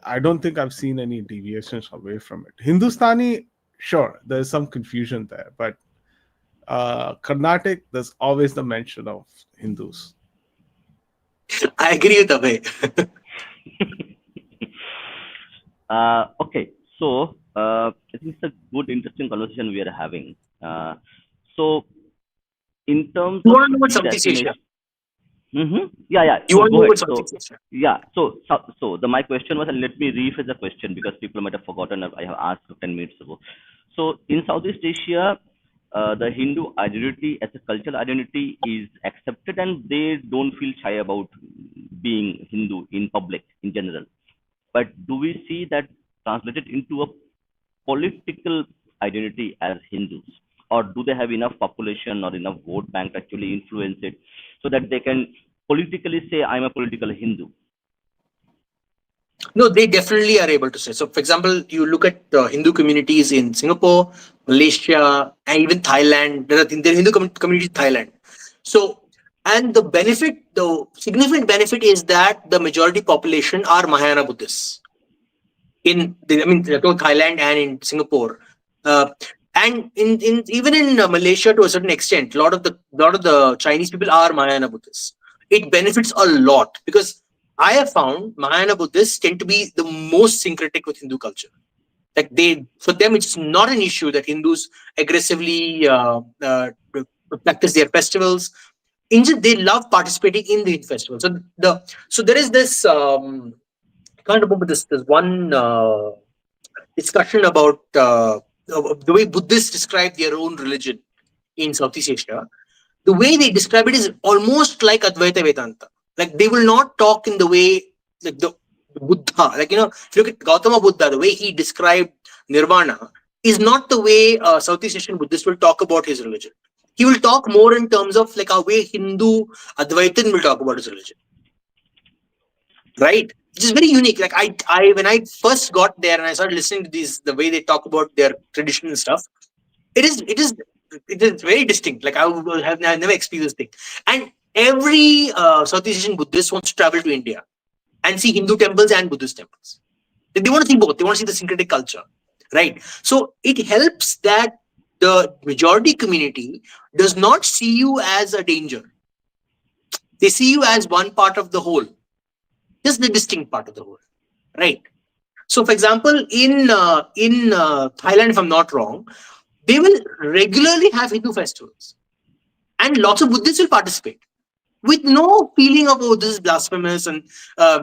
I don't think I've seen any deviations away from it. Hindustani, sure, there's some confusion there, but Carnatic, there's always the mention of Hindus. I agree with Abhay. Okay, so I think it's a good, interesting conversation we are having. So, in terms You of want to know about the Southeast Asia? Yeah. You So want to go know ahead. about So Southeast Asia? yeah. So my question was, and let me rephrase the question because people might have forgotten. I have asked 10 minutes ago. So in Southeast Asia, the Hindu identity as a cultural identity is accepted, and they don't feel shy about being Hindu in public in general. But do we see that translated into a political identity as Hindus? Or do they have enough population or enough vote bank to actually influence it so that they can politically say, I'm a political Hindu? No, they definitely are able to say. So, for example, you look at Hindu communities in Singapore, Malaysia, and even Thailand. There are Hindu communities in Thailand. So, and the significant benefit is that the majority population are Mahayana Buddhists. Thailand and in Singapore, and in even in Malaysia to a certain extent, a lot of the Chinese people are Mahayana Buddhists. It benefits a lot because I have found Mahayana Buddhists tend to be the most syncretic with Hindu culture. Like for them, it's not an issue that Hindus aggressively practice their festivals. They love participating in the festival. So there is this. I can't remember this. There's one discussion about the way Buddhists describe their own religion in Southeast Asia. The way they describe it is almost like Advaita Vedanta. Like they will not talk in the way like the Buddha. Like if you look at Gautama Buddha, the way he described Nirvana is not the way Southeast Asian Buddhists will talk about his religion. He will talk more in terms of like a way Hindu Advaitin will talk about his religion. Right? Which is very unique. Like I when I first got there and I started listening to the way they talk about their tradition and stuff, it is very distinct. Like I've never experienced this thing. And every Southeast Asian Buddhist wants to travel to India and see Hindu temples and Buddhist temples. They want to see both. They want to see the syncretic culture, right? So it helps that the majority community does not see you as a danger. They see you as one part of the whole, just the distinct part of the whole, right? So, for example, in Thailand, if I'm not wrong, they will regularly have Hindu festivals, and lots of Buddhists will participate with no feeling of this is blasphemous and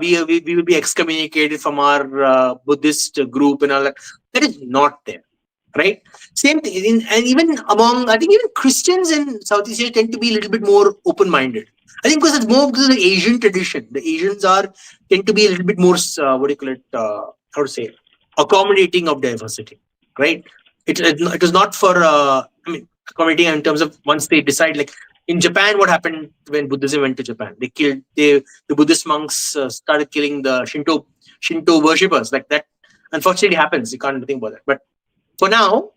we will be excommunicated from our Buddhist group and all that. That is not there, right? Same thing, and even I think even Christians in Southeast Asia tend to be a little bit more open-minded. I think because it's more because of the Asian tradition. The Asians tend to be a little bit more how to say, accommodating of diversity, right? It was not for accommodating in terms of once they decide, like in Japan, what happened when Buddhism went to Japan? The Buddhist monks started killing the Shinto worshippers. Like that, unfortunately, happens. You can't do anything about that. But for now,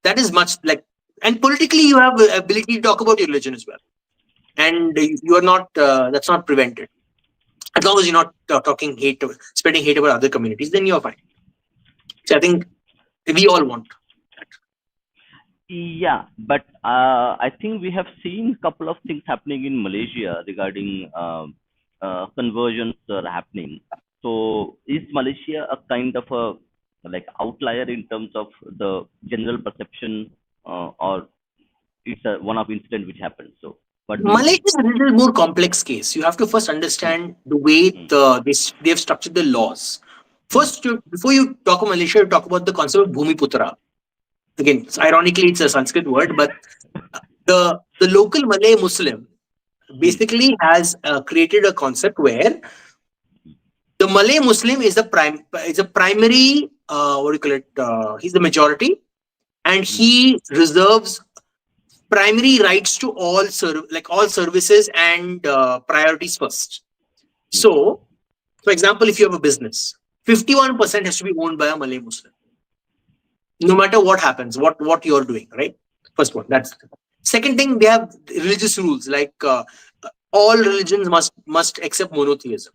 that is much like, and politically, you have the ability to talk about your religion as well, and you are not. That's not prevented. As long as you're not spreading hate about other communities, then you're fine. So I think we all want. Yeah, but I think we have seen a couple of things happening in Malaysia regarding conversions happening. So is Malaysia a kind of a like outlier in terms of the general perception, or it's a one-off incident which happened? So what do you Malaysia think? is a little more complex case. You have to first understand the way they have structured the laws. First, before you talk about Malaysia, you talk about the concept of Bhumiputra. Again, ironically, it's a Sanskrit word, but the local Malay Muslim basically has created a concept where the Malay Muslim is a primary what do you call it? He's the majority, and he reserves primary rights to all services and priorities first. So, for example, if you have a business, 51% has to be owned by a Malay Muslim, no matter what happens, what you're doing, right? First one. That's second thing. They have religious rules, like all religions must accept monotheism,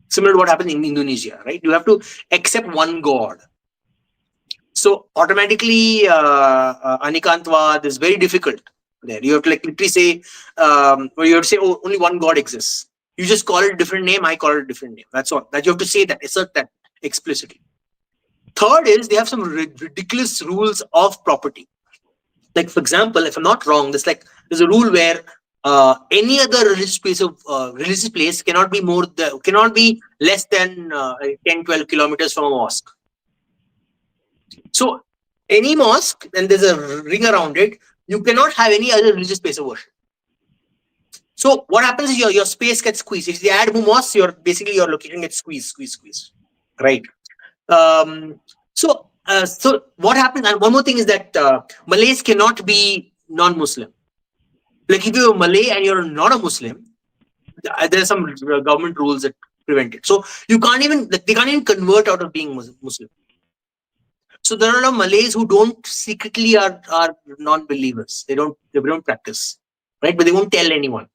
similar to what happens in Indonesia, right? You have to accept one God. So automatically, Anikantwad is very difficult there. You have to literally say, or you have to say, oh, only one God exists. You just call it a different name, I call it a different name. That's all. That you have to say that, assert that explicitly. Third is they have some ridiculous rules of property. Like, for example, if I'm not wrong, there's a rule where any other religious place cannot be less than 10-12 kilometers from a mosque. So any mosque, and there's a ring around it, you cannot have any other religious place of worship. So what happens is your space gets squeezed. If you add more mosques, your location gets squeezed, right? So what happens? And one more thing is that Malays cannot be non-Muslim. Like if you're a Malay and you're not a Muslim, there are some government rules that prevent it. So they can't even convert out of being Muslim. So there are a lot of Malays who don't secretly are non-believers. They don't practice, right? But they won't tell anyone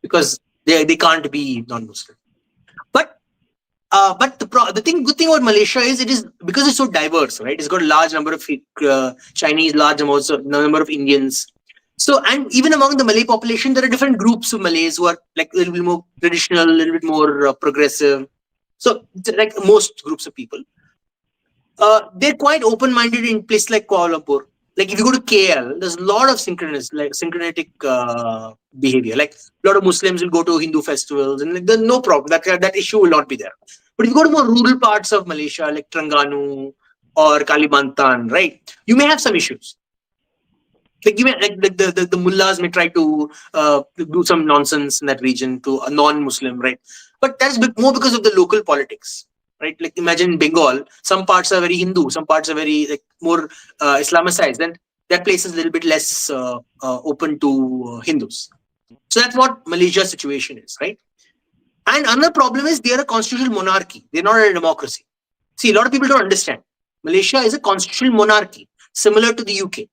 because they can't be non-Muslim. But the good thing about Malaysia is it is because it's so diverse, right? It's got a large number of Chinese, large number of Indians. So, and even among the Malay population, there are different groups of Malays who are like a little bit more traditional, a little bit more progressive. So, like most groups of people. They're quite open-minded in places like Kuala Lumpur. Like if you go to KL, there's a lot of syncretic behavior. Like a lot of Muslims will go to Hindu festivals, and there's no problem. That issue will not be there. But if you go to more rural parts of Malaysia, like Terengganu or Kalimantan, right, you may have some issues. Like the mullahs may try to do some nonsense in that region to a non-Muslim, right? But that's more because of the local politics. Right, like imagine Bengal. Some parts are very Hindu, some parts are very more Islamicized. Then that place is a little bit less open to Hindus. So that's what Malaysia's situation is, right? And another problem is they are a constitutional monarchy. They're not a democracy. See, a lot of people don't understand. Malaysia is a constitutional monarchy, similar to the UK.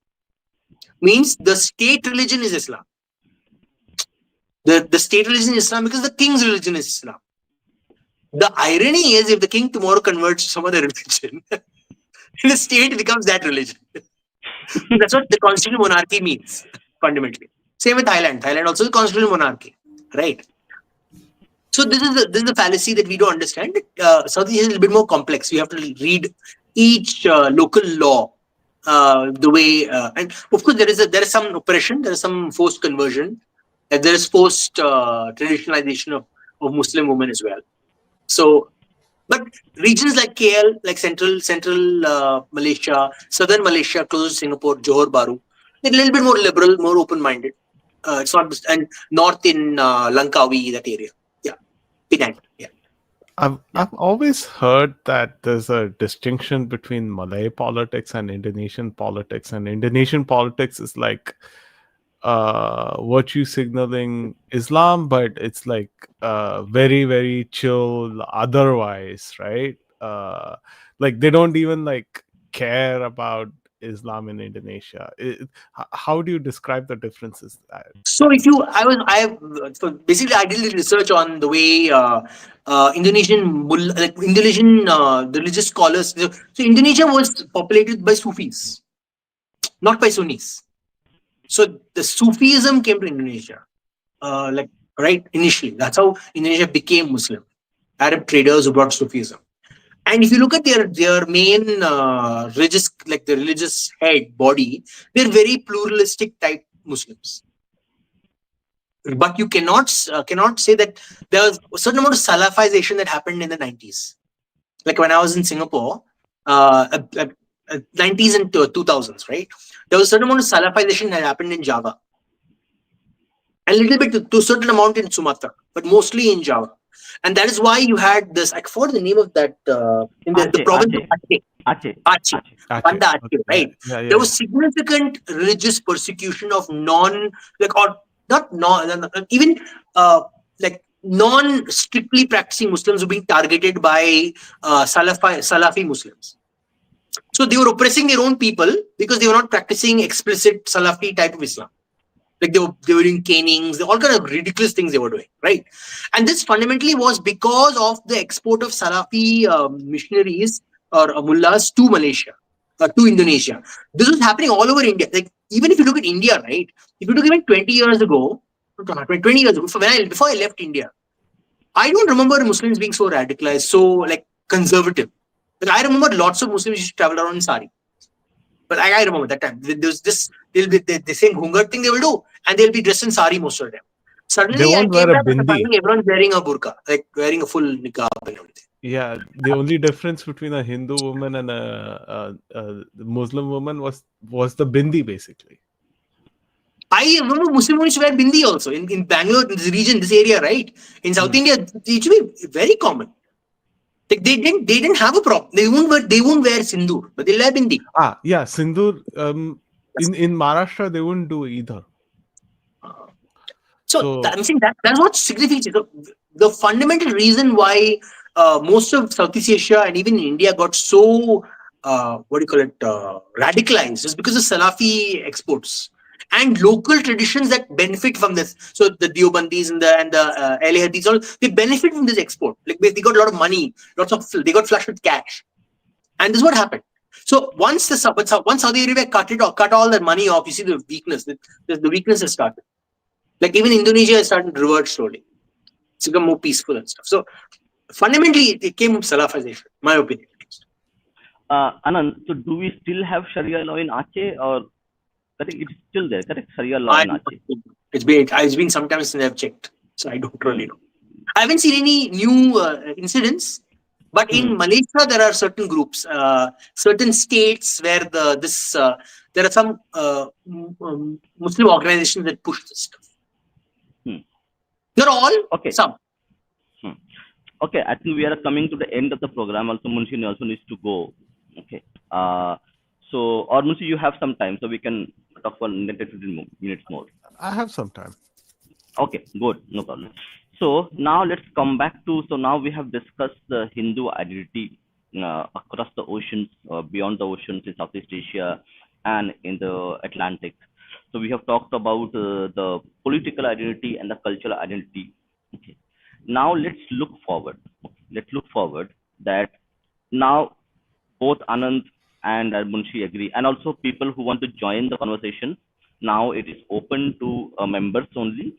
Means the state religion is Islam. The state religion is Islam because the king's religion is Islam. The irony is, if the king tomorrow converts to some other religion, the state becomes that religion. That's what the constitutional monarchy means, fundamentally. Same with Thailand. Thailand also is a constitutional monarchy, right? So this is the fallacy that we don't understand. Southeast Asia is a little bit more complex. You have to read each local law the way, and of course there is some oppression, there is some forced conversion, and there is forced traditionalization of Muslim women as well. So, but regions like KL, like central Malaysia, southern Malaysia, close to Singapore, Johor Bahru, they're a little bit more liberal, more open-minded. It's not, and north in Langkawi, that area. Yeah, Penang. Yeah. I've always heard that there's a distinction between Malay politics and Indonesian politics, and Indonesian politics is like virtue signaling Islam, but it's like very, very chill otherwise, right? Like they don't even like care about Islam in Indonesia. How do you describe the differences? So so basically I did research on the way Indonesian religious scholars. So Indonesia was populated by Sufis, not by Sunnis. So the Sufism came to Indonesia, initially. That's how Indonesia became Muslim. Arab traders who brought Sufism. And if you look at their main religious head body, they're very pluralistic type Muslims. But you cannot say that there was a certain amount of Salafization that happened in the 90s. Like when I was in Singapore, 90s and 2000s, right? There was a certain amount of Salafization that happened in Java. A little bit to a certain amount in Sumatra, but mostly in Java. And that is why you had this, I forgot the name of that, in the province of Aceh. Aceh. Banda Aceh, right? There was significant religious persecution of even like non-strictly practicing Muslims were being targeted by Salafi Muslims. So they were oppressing their own people because they were not practicing explicit Salafi type of Islam. Like they were doing canings, all kind of ridiculous things they were doing, right? And this fundamentally was because of the export of Salafi missionaries or mullahs to Malaysia, to Indonesia. This was happening all over India. Like even if you look at India, right? If you look even 20 years ago, 20 years ago, before I left India, I don't remember Muslims being so radicalized, so like conservative. Like I remember lots of Muslims used to travel around in sari. But I remember that time. There's this, they'll be the same hungar thing they will do, and they'll be dressed in sari most of the time. Suddenly, I came back and finding everyone wearing a burqa, like wearing a full niqab and everything. Yeah, the only difference between a Hindu woman and a Muslim woman was the bindi, basically. I remember Muslim women used to wear bindi also in Bangalore, in this region, this area, right? In South India, it used to be very common. Like they didn't have a problem. They won't wear sindoor, but they'll wear bindi. Yeah, sindoor. In Maharashtra, they wouldn't do either. So I'm saying that's what's significant. The fundamental reason why most of Southeast Asia and even India got so radicalized is because of Salafi exports and local traditions that benefit from this. So the Deobandis and the Ahle Hadiths, all they benefit from this export. Like they got a lot of money, they got flushed with cash, and this is what happened. So once Saudi Arabia cut all that money off, you see the weakness. The weakness has started. Like even Indonesia is starting to revert slowly. It's become more peaceful and stuff. So fundamentally, it came from Salafization, my opinion. Anand, so do we still have Sharia law in Aceh, or I think it's still there? Correct, Sharia law in Aceh. It's been some time since I've checked, so I don't really know. I haven't seen any new incidents, but in Malaysia there are certain groups, certain states where there are some Muslim organizations that push this stuff. Not all, okay. Some. Okay, I think we are coming to the end of the program. Also, Munshi also needs to go. Okay. Or Munshi, you have some time, so we can talk for 15 minutes more. I have some time. Okay, good, no problem. So now let's come back to. So now we have discussed the Hindu identity across the oceans, beyond the oceans in Southeast Asia and in the Atlantic. So we have talked about the political identity and the cultural identity. Okay. Now let's look forward. Let's look forward that now both Anand and Munshi agree, and also people who want to join the conversation. Now it is open to members only.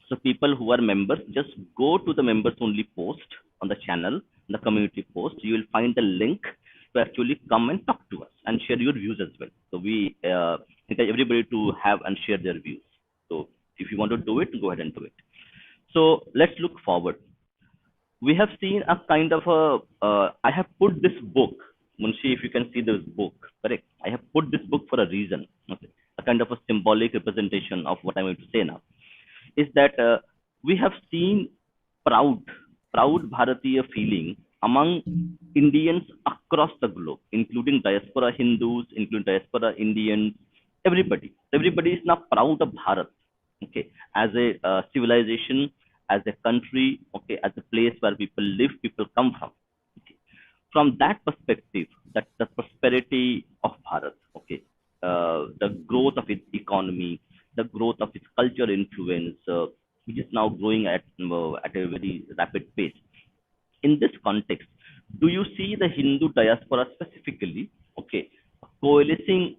So people who are members, just go to the members only post on the channel, the community post. You will find the link to actually come and talk to us and share your views as well. So we encourage everybody to have and share their views. So if you want to do it, go ahead and do it. So let's look forward. We have seen a kind of I have put this book, Munshi, if you can see this book, correct? I have put this book for a reason, okay? A kind of a symbolic representation of what I'm going to say now. Is that we have seen proud Bharatiya feeling among Indians across the globe, including diaspora Hindus, including diaspora Indians, everybody. Everybody is now proud of Bharat, okay, as a civilization, as a country, okay, as a place where people live, people come from. Okay. From that perspective, that the prosperity of Bharat, okay, the growth of its economy, the growth of its cultural influence, which is now growing at a very rapid pace. In this context, do you see the Hindu diaspora specifically, okay, coalescing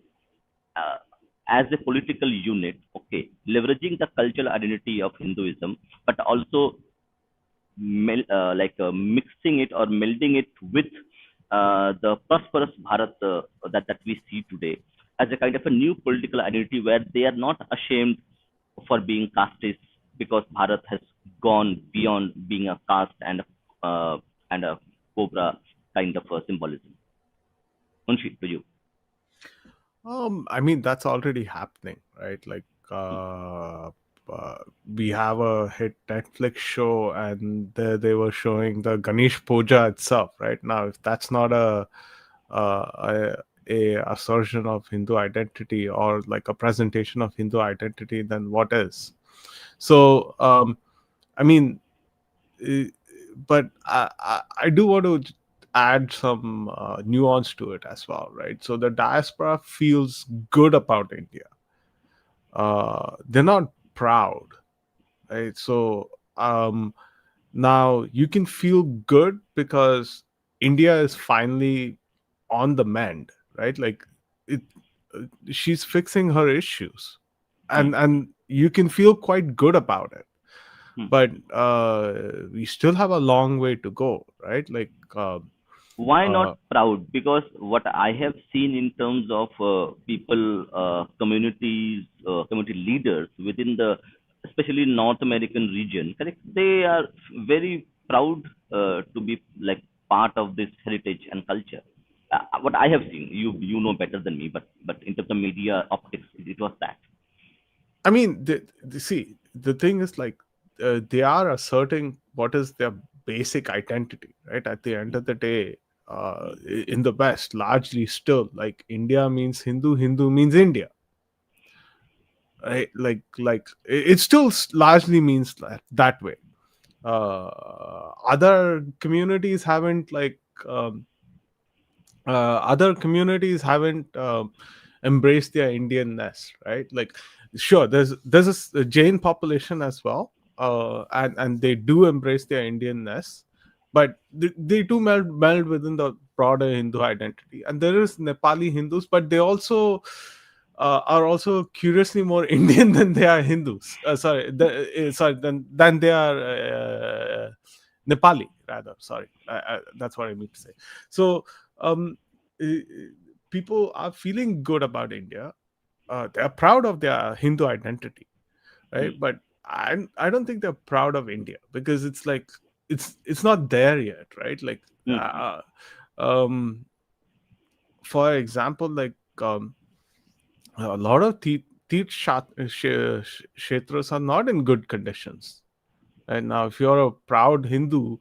as a political unit, okay, leveraging the cultural identity of Hinduism, but also mixing it or melding it with the prosperous Bharat that we see today as a kind of a new political identity where they are not ashamed for being casteist because Bharat has gone beyond being a caste and a cobra kind of a symbolism. Munshi, to you. I mean, that's already happening, right? Like we have a hit Netflix show, and they were showing the Ganesh Puja itself. Right now, if that's not a assertion of Hindu identity or like a presentation of Hindu identity, then what is? So, I mean, uh, but I do want to add some nuance to it as well, right? So the diaspora feels good about India. They're not proud, right? So now you can feel good because India is finally on the mend, right? Like it, she's fixing her issues, and you can feel quite good about it. But we still have a long way to go, right? Like Why not proud? Because what I have seen in terms of people, communities, community leaders within the, especially North American region, correct? They are very proud to be like part of this heritage and culture. What I have seen, you know better than me, but in terms of media optics, it was that. I mean, see, the thing is like they are asserting what is their basic identity, right? At the end of the day, in the West, largely still like India means Hindu, Hindu means India, right? Like it still largely means that way. Other communities haven't like other communities haven't embraced their Indianness, right? Like, sure, there's a Jain population as well, and they do embrace their Indianness, but they do meld within the broader Hindu identity. And there is Nepali Hindus, but they also are also curiously more Indian than they are Hindus. Sorry, than they are Nepali, rather. Sorry, that's what I mean to say. So um, uh, people are feeling good about India. They are proud of their Hindu identity, right? But I don't think they're proud of India because it's like it's not there yet, right? Like, um, for example, like a lot of kshetras are not in good conditions. And now, if you're a proud Hindu,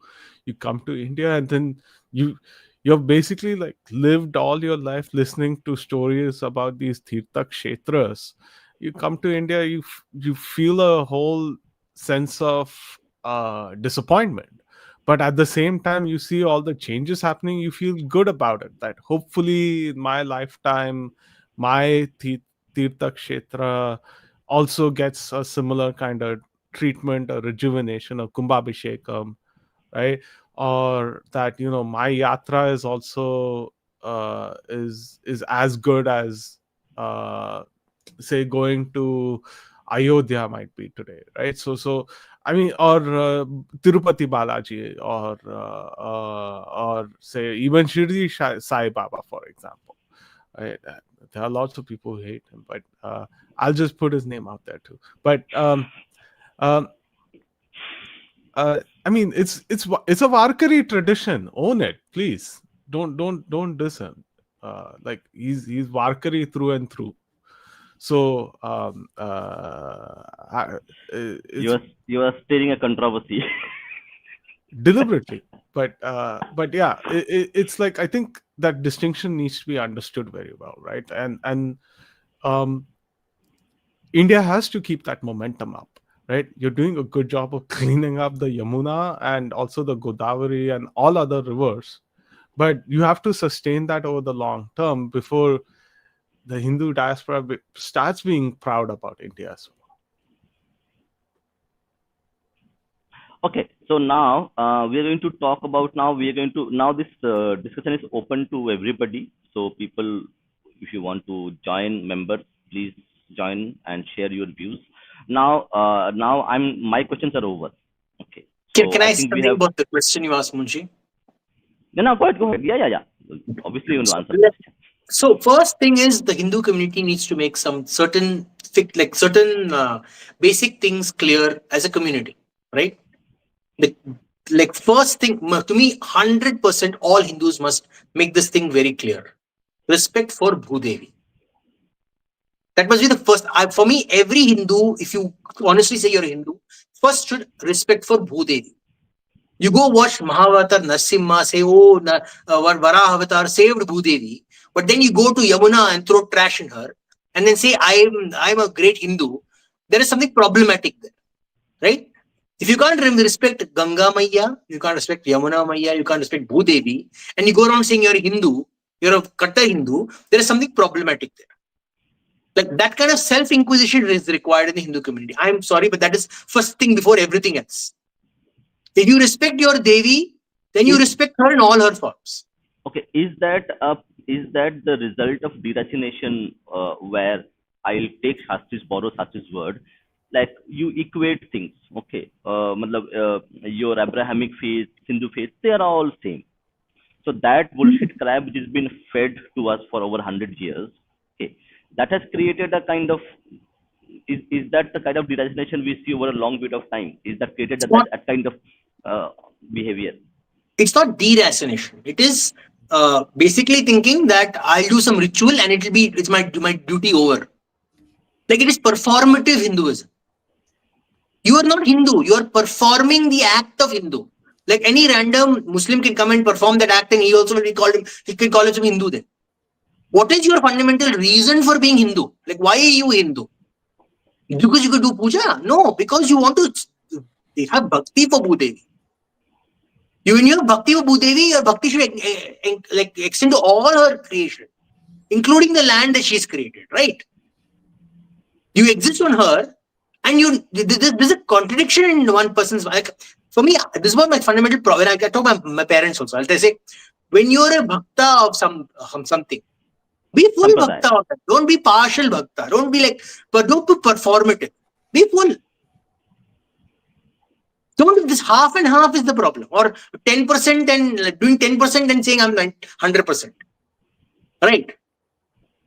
you come to India and then you you've basically like lived all your life listening to stories about these Tirtha Kshetras. You come to India, you feel a whole sense of disappointment. But at the same time, you see all the changes happening, you feel good about it. That hopefully in my lifetime, my Tirtha Kshetra also gets a similar kind of treatment or rejuvenation or kumbhabhishekam, right? Or that my yatra is also is as good as say going to Ayodhya might be today, right? So I mean, or Tirupati Balaji, or say even Shirdi Sai Baba, for example, right? There are lots of people who hate him, but I'll just put his name out there too. But um, I mean, it's a Varkari tradition. Own it, please. Don't diss him. Like he's Varkari through and through. So You it's are stirring a controversy. deliberately, but yeah, it's like I think that distinction needs to be understood very well, right? And um, India has to keep that momentum up, right? You're doing a good job of cleaning up the Yamuna and also the Godavari and all other rivers, but you have to sustain that over the long term before the Hindu diaspora starts being proud about India as well. Okay, so now we are going to talk about, now this discussion is open to everybody. So people, if you want to join members, please join and share your views. Now my questions are over. Okay, so Can I I say think we something have. about the question you asked, Munshi? No, go ahead. Yeah. Obviously, you want to So, answer the question. so first thing is the Hindu community needs to make some certain certain basic things clear as a community, right? Like, like first thing to me, 100% all Hindus must make this thing very clear. Respect for Bhudevi. That must be the first. For me, every Hindu, if you honestly say you're a Hindu, first should respect for Bhudevi. You go watch Mahavatar Narsimha, say, oh, Varaha Avatar saved Bhudevi, but then you go to Yamuna and throw trash in her, and then say, I'm a great Hindu. There is something problematic there, right? If you can't respect Ganga Maya, you can't respect Yamuna Maya, you can't respect Bhudevi, and you go around saying you're a Hindu, you're a Katta Hindu, there is something problematic there. Like that kind of self-inquisition is required in the Hindu community. I'm sorry, but that is first thing before everything else. If you respect your Devi, then you respect her in all her forms. Okay, is that the result of deracination, where I'll take borrow Shastri's word, like you equate things, okay? Your Abrahamic faith, Hindu faith, they are all same. So that bullshit crap which has been fed to us for over 100 years, okay, that has created a kind of, is that the kind of deracination we see over a long period of time? Is that created that kind of behavior? It's not deracination. It is basically thinking that I'll do some ritual and it's my duty over. Like it is performative Hinduism. You are not Hindu. You are performing the act of Hindu. Like any random Muslim can come and perform that act, and he also will be called him. He can call himself Hindu then. What is your fundamental reason for being Hindu? Like why are you Hindu? Because you could do puja? No, because you want to have bhakti for Bhudevi. When you have bhakti for Bhudevi, your bhakti should extend to all her creation, including the land that she's created, right? You exist on her, and there's a contradiction in one person's. Like, for me, this was my fundamental problem. I talk about my parents also. I'll say, when you're a bhakta of something, be full bhakta of that. Don't be partial bhakta. Don't be but don't be performative. Be full. Don't, this half and half is the problem, or 10% and doing 10% and saying I'm 100%. Right?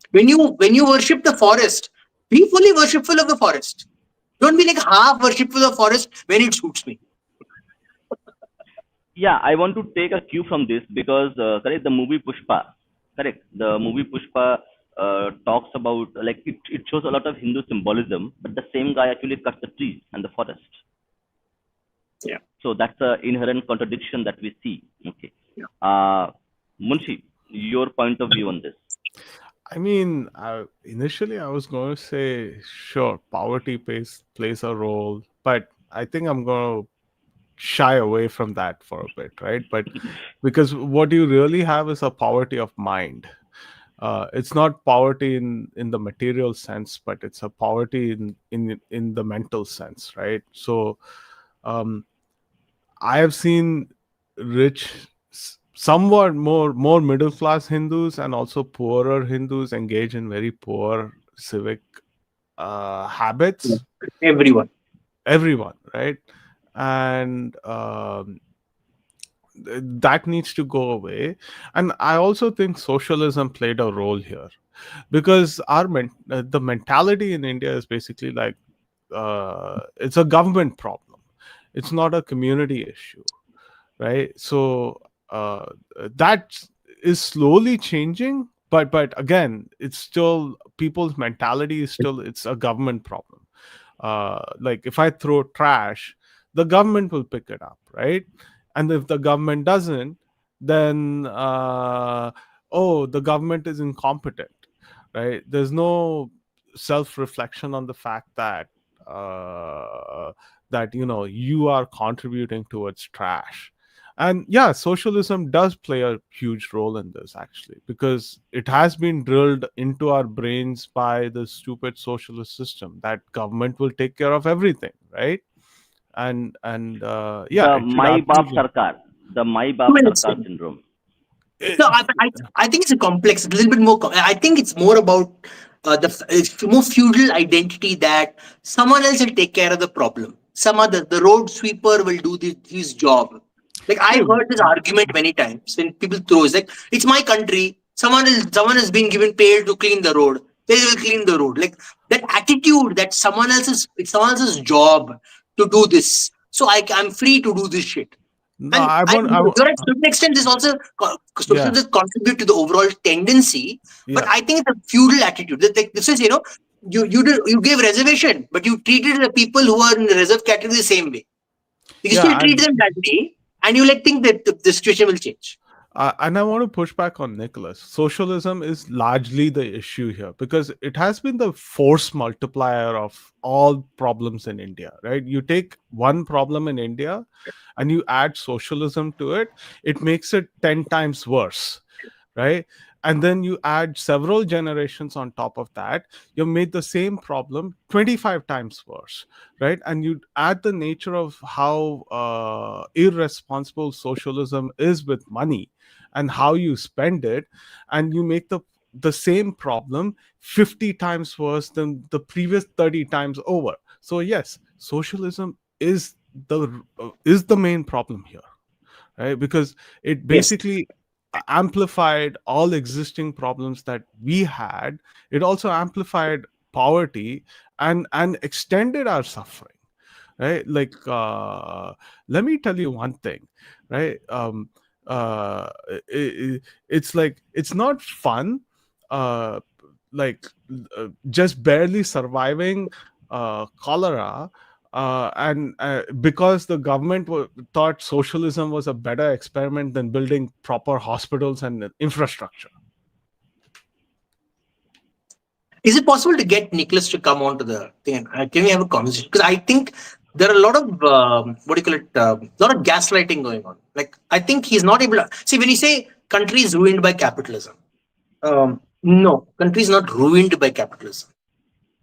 When you worship the forest, be fully worshipful of the forest. Don't be like half worshipful of the forest when it suits me. Yeah, I want to take a cue from this because correct, the movie Pushpa, talks about, like, it shows a lot of Hindu symbolism, but the same guy actually cuts the trees and the forest. Yeah. So that's an inherent contradiction that we see. Okay. Yeah. Munshi, your point of view on this? I mean, initially I was going to say, sure, poverty plays a role, but I think I'm going to shy away from that for a bit, right? But because what you really have is a poverty of mind. It's not poverty in the material sense, but it's a poverty in the mental sense, right? So I have seen rich, somewhat more middle class Hindus and also poorer Hindus engage in very poor civic habits. Everyone, right? And that needs to go away. And I also think socialism played a role here, because the mentality in India is basically like it's a government problem. It's not a community issue, right? So that is slowly changing, but again, it's still, people's mentality is still, it's a government problem. Like if I throw trash, the government will pick it up, right? And if the government doesn't, then the government is incompetent, right? There's no self-reflection on the fact that you are contributing towards trash. And yeah, socialism does play a huge role in this, actually, because it has been drilled into our brains by the stupid socialist system that government will take care of everything, right? And the My Baap Sarkar, syndrome. No, I think it's a complex, a little bit more. I think it's more about the more feudal identity that someone else will take care of the problem. The road sweeper will do his job. Like I've heard this argument many times when people throw, it's my country. Someone has been given paid to clean the road. They will clean the road. Like that attitude that it's someone else's job to do this. So I'm free to do this shit. No, to a certain extent, this also contribute to the overall tendency. But I think it's a feudal attitude. This is, you gave reservation, but you treated the people who are in the reserve category the same way. You Yeah, still treat and them that way, and you think that the situation will change. And I want to push back on Nicholas. Socialism is largely the issue here because it has been the force multiplier of all problems in India, right? You take one problem in India and you add socialism to it, it makes it 10 times worse, right? And then you add several generations on top of that, you made the same problem 25 times worse, right? And you add the nature of how irresponsible socialism is with money and how you spend it, and you make the same problem 50 times worse than the previous 30 times over. So yes, socialism is the main problem here, right? Because it Yes. basically amplified all existing problems that we had. It also amplified poverty and extended our suffering, right? Like let me tell you one thing, right? It's like it's not fun, uh like just barely surviving cholera, and because the government thought socialism was a better experiment than building proper hospitals and infrastructure. Is it possible to get Nicholas to come onto the thing? Can we have a conversation? Because I think there are a lot of what do you call it? Lot of gaslighting going on. Like I think he's not able to see when you say country is ruined by capitalism. No, country is not ruined by capitalism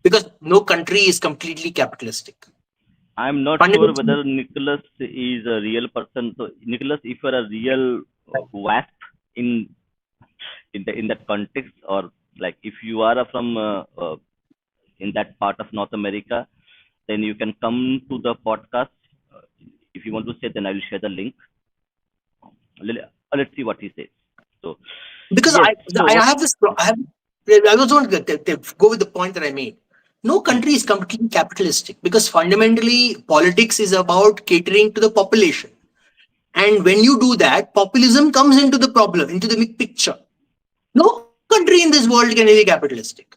because no country is completely capitalistic. I'm not sure Fundamentally, whether Nicholas is a real person. So Nicholas, if you're a real WASP in in that context, or like if you are from in that part of North America, then you can come to the podcast. Uh, if you want to say, then I will share the link. Let's see what he says. So because yes, so I what? have this. I was going to go with the point that I made. No Hmm, country is completely capitalistic because fundamentally politics is about catering to the population. And when you do that, populism comes into the problem, into the big picture. No country in this world can be capitalistic,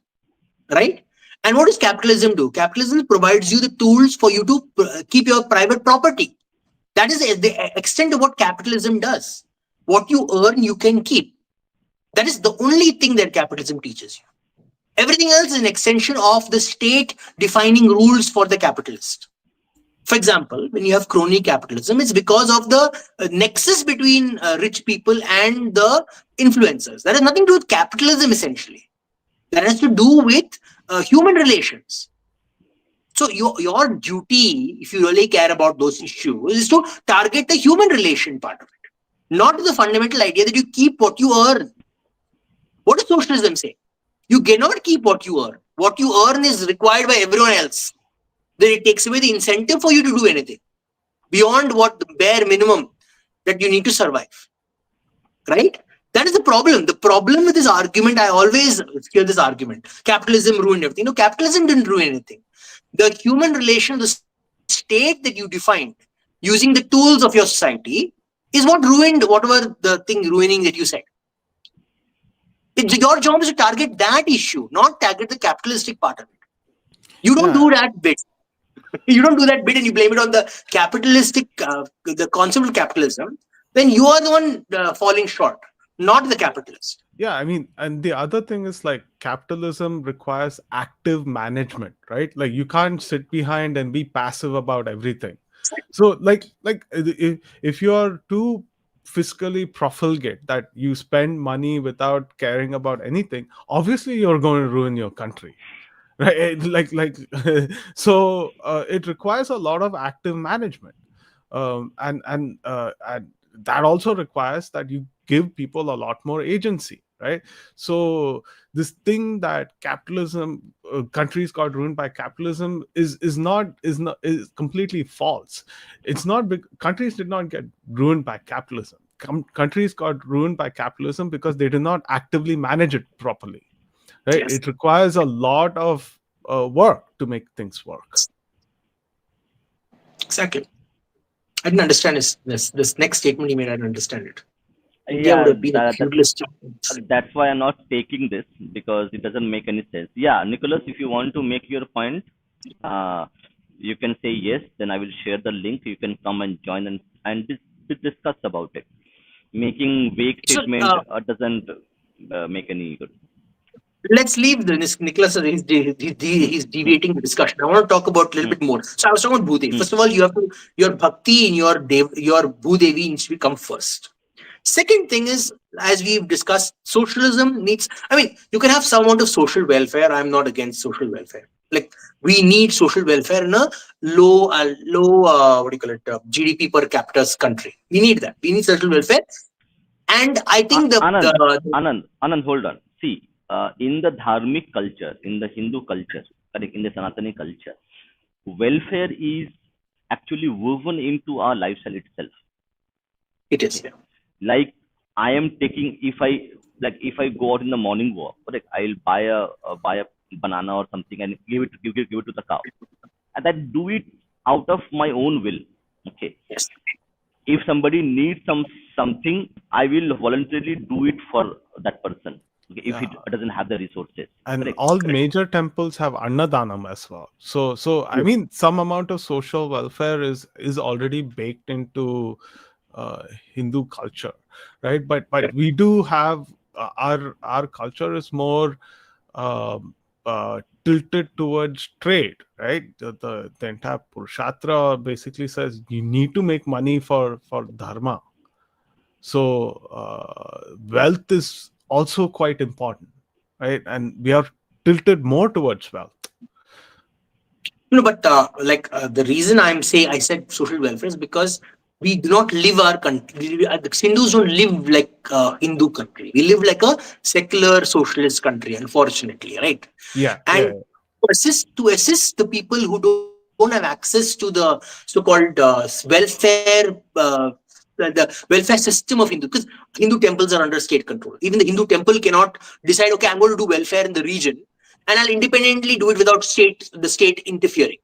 right? And what does capitalism do? Capitalism provides you the tools for you to keep your private property. That is the extent of what capitalism does. What you earn, you can keep. That is the only thing that capitalism teaches you. Everything else is an extension of the state defining rules for the capitalist. For example, when you have crony capitalism, it's because of the nexus between rich people and the influencers. That has nothing to do with capitalism, essentially. That has to do with human relations. So your duty, if you really care about those issues, is to target the human relation part of it, not the fundamental idea that you keep what you earn. What does socialism say? You cannot keep what you earn. What you earn is required by everyone else. Then it takes away the incentive for you to do anything beyond what the bare minimum that you need to survive. Right? That is the problem. The problem with this argument, I always hear this argument. Capitalism ruined everything. No, capitalism didn't ruin anything. The human relation, the state that you defined using the tools of your society is what ruined whatever the thing ruining that you said. Your job is to target that issue, not target the capitalistic part of it. You don't Yeah, do that bit. You don't do that bit and you blame it on the capitalistic, the concept of capitalism, then you are the one falling short, not the capitalist. yeah, I mean, and the other thing is like capitalism requires active management, right? Like you can't sit behind and be passive about everything. So like if you are too fiscally profligate that you spend money without caring about anything, obviously you're going to ruin your country, right? Like so it requires a lot of active management, and that also requires that you give people a lot more agency, right? So this thing that capitalism, countries got ruined by capitalism is completely false. It's not countries did not get ruined by capitalism. Countries got ruined by capitalism because they did not actively manage it properly, right? Yes, It requires a lot of work to make things work. exactly. I didn't understand this next statement he made. I didn't understand it. India would Yeah, have been a feudalist. that's why I'm not taking this, because it doesn't make any sense. Yeah, Nicholas, if you want to make your point, uh, you can say yes. Then I will share the link. You can come and join and discuss about it. Making vague So statement doesn't make any good. let's leave this. Nicholas, he's deviating the discussion. I want to talk about a little Hmm. bit more. So I was talking about Bhudevi. Hmm. First of all, you have to, your bhakti in your Bhudevi needs to come first. Second thing is, as we've discussed, socialism needs, I mean, you can have some amount of social welfare. I'm not against social welfare. Like, we need social welfare in a what do you call it, GDP per capita country. We need that. We need social welfare. And I think Anand, hold on. See, in the dharmic culture, in the Hindu culture, correct, in the Sanatani culture, welfare is actually woven into our lifestyle itself. it is. Okay. Like, I am taking, if I go out in the morning walk, correct, I'll buy a banana or something and give it to the cow, and I do it out of my own will. Okay. Yes. If somebody needs something, I will voluntarily do it for that person. Okay, if it doesn't have the resources. And Correct. all major temples have annadanam as well. So I mean, some amount of social welfare is already baked into Hindu culture, right? But we do have our culture is more tilted towards trade, right? The entire Purushatra basically says you need to make money for dharma. So wealth is also quite important, right? And we are tilted more towards wealth. But the reason I said social welfare is because we do not live our country. The Hindus don't live like a Hindu country. We live like a secular socialist country, unfortunately, right? Yeah. And to assist the people who don't have access to the so-called welfare, the welfare system of Hindu, because Hindu temples are under state control. Even the Hindu temple cannot decide, okay, I'm going to do welfare in the region, and I'll independently do it without the state interfering.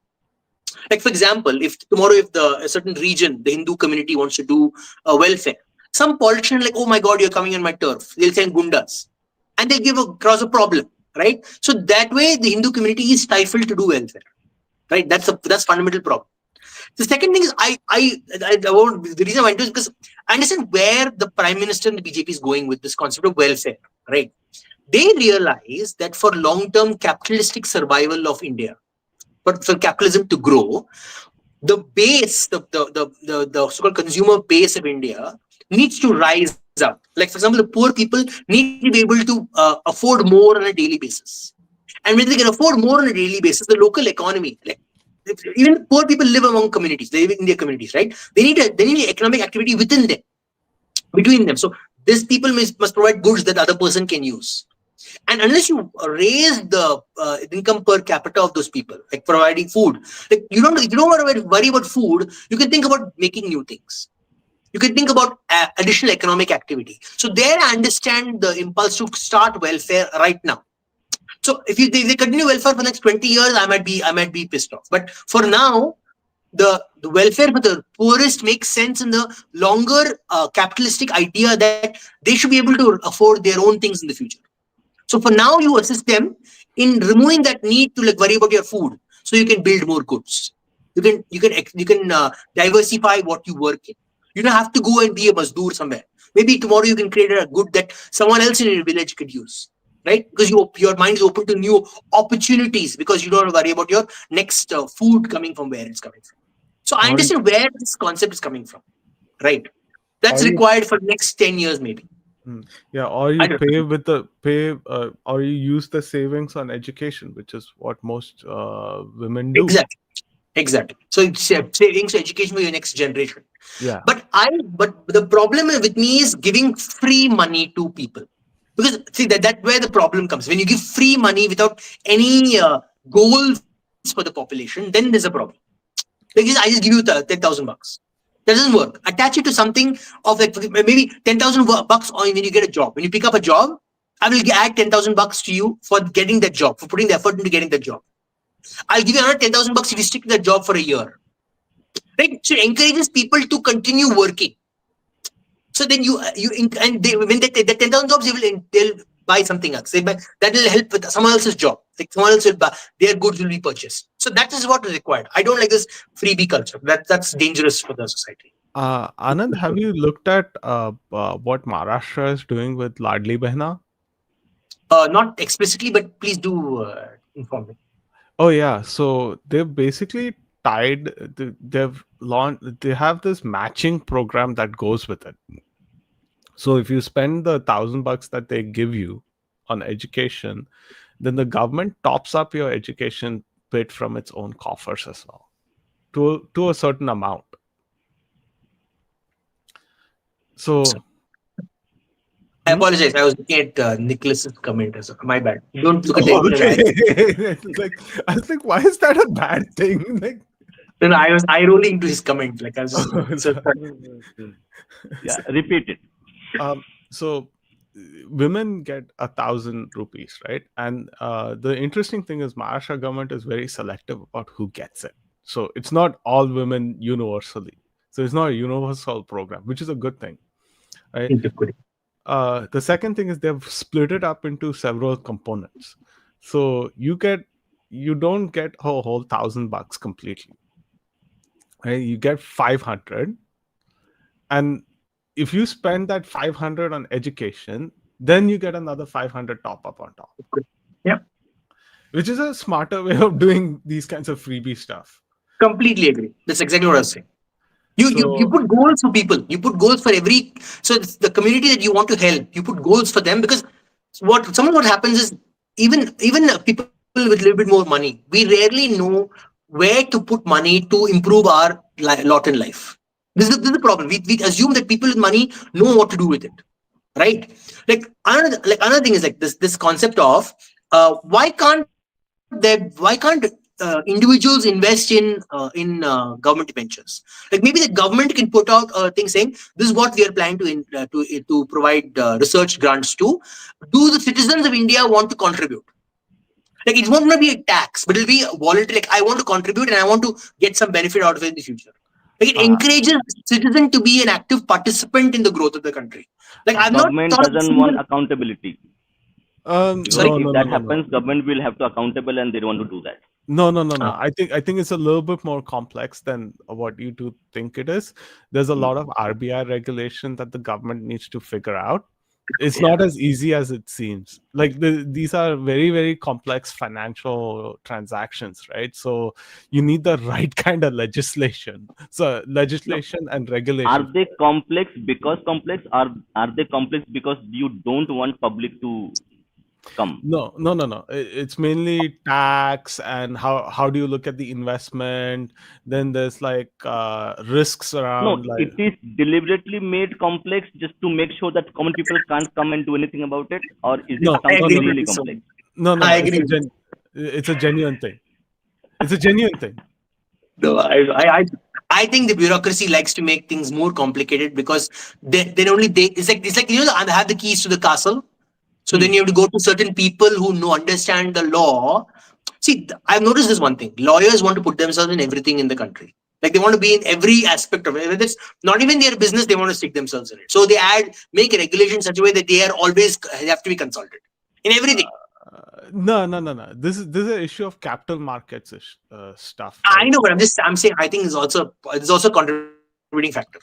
Like, for example, if tomorrow, if a certain region, the Hindu community wants to do welfare, some politician like, oh my God, you're coming on my turf, they'll send gundas, and they cause a problem, right? So that way, the Hindu community is stifled to do welfare, right? That's fundamental problem. The second thing is, the reason I went to is because I understand where the Prime Minister and the BJP is going with this concept of welfare, right? They realize that for long-term capitalistic survival of India, but for capitalism to grow, the base, the so-called consumer base of India needs to rise up. Like, for example, the poor people need to be able to afford more on a daily basis. And when they can afford more on a daily basis, the local economy, like, even poor people live among communities, they live in their communities, right? They need economic activity within them, between them. So these people must provide goods that the other person can use. And unless you raise the income per capita of those people, like providing food, like if you don't want to worry about food, you can think about making new things. You can think about additional economic activity. So there, I understand the impulse to start welfare right now. So if they continue welfare for the next 20 years, I might be pissed off. But for now, the welfare for the poorest makes sense in the longer capitalistic idea that they should be able to afford their own things in the future. So for now, you assist them in removing that need to like worry about your food, so you can build more goods. You can diversify what you work in. You don't have to go and be a mazdoor somewhere. Maybe tomorrow you can create a good that someone else in your village could use, right? Because your mind is open to new opportunities, because you don't have to worry about your next food coming from where it's coming from. So I understand where this concept is coming from, right? That's required for the next 10 years, maybe. Yeah, or you or you use the savings on education, which is what most women do. Exactly. So it's savings education for your next generation. Yeah. But the problem with me is giving free money to people, because see that's where the problem comes. When you give free money without any goals for the population, then there's a problem. Because I just give you $10,000. That doesn't work. Attach it to something of like maybe $10,000 when you get a job. When you pick up a job, I will add $10,000 to you for getting that job, for putting the effort into getting that job. I'll give you another $10,000 if you stick to that job for a year. Right? So it encourages people to continue working. So then and when they take the 10,000 jobs, they'll buy something else. That will help with someone else's job. Like someone else will buy, their goods will be purchased. So that is what is required. I don't like this freebie culture. That's dangerous for the society. Anand, have you looked at what Maharashtra is doing with Ladli Behna? Not explicitly, but please do inform me. Oh yeah, so they've basically tied. They've launched. They have this matching program that goes with it. So if you spend the $1,000 that they give you on education, then the government tops up your education bit from its own coffers as well, to a certain amount. So I apologize. I was looking at Nicholas's comment as well. My bad. Don't look at the like, I was like, why is that a bad thing? Like, no, I was eye rolling into his comment. Like I was. Yeah, repeat it. So women get 1,000 rupees, right? And the interesting thing is Maharashtra government is very selective about who gets it. So it's not all women universally. So it's not a universal program, which is a good thing, right? The second thing is they've split it up into several components. So you don't get a whole $1,000 completely, right? You get 500, and if you spend that 500 on education, then you get another 500 top up on top. Yeah, which is a smarter way of doing these kinds of freebie stuff. Completely agree. That's exactly what I was saying. You put goals for people. You put goals for every. So it's the community that you want to help. You put goals for them, because what happens is even people with a little bit more money, we rarely know where to put money to improve our lot in life. This is the problem. We assume that people with money know what to do with it, right? Like another thing is like this concept of why can't individuals invest in government ventures? Like maybe the government can put out a thing saying this is what we are planning to provide research grants to. Do the citizens of India want to contribute? Like it won't be a tax, but it'll be voluntary. Like I want to contribute and I want to get some benefit out of it in the future. Like it encourages citizen to be an active participant in the growth of the country. Like I've not Government thought doesn't want accountability. Sorry? That happens, government will have to accountable, and they don't want to do that. No. I think it's a little bit more complex than what you do think it is. There's a lot of RBI regulation that the government needs to figure out. It's not as easy as it seems. Like these are very, very complex financial transactions, right? So you need the right kind of legislation. So legislation and regulation. Are they complex because complex? Are they complex because you don't want public to come? No. It's mainly tax and how do you look at the investment. Then there's like risks around. No, it is deliberately made complex just to make sure that common people can't come and do anything about it, or is it something really complex? No, I agree. It's a genuine thing. It's a genuine thing. No, I think the bureaucracy likes to make things more complicated because then only it's like I have the keys to the castle. So then you have to go to certain people who understand the law. See, I've noticed this one thing. Lawyers want to put themselves in everything in the country. Like they want to be in every aspect of it. Whether it's not even their business, they want to stick themselves in it. So they make a regulation in such a way that they have to be consulted in everything. No. This is an issue of capital markets stuff. Right? I know, but I'm saying I think it's also a contributing factor.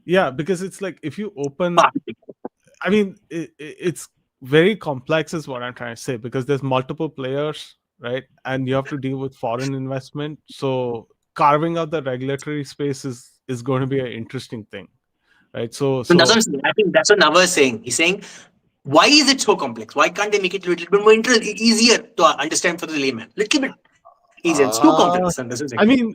Yeah, because it's like if you open, I mean, it's very complex is what I'm trying to say, because there's multiple players, right? And you have to deal with foreign investment. So carving out the regulatory space is going to be an interesting thing, right? So that's what I'm saying. I think that's what Nava is saying. He's saying, why is it so complex? Why can't they make it a little bit more easier to understand for the layman? Little bit easier. It's too complex. I mean,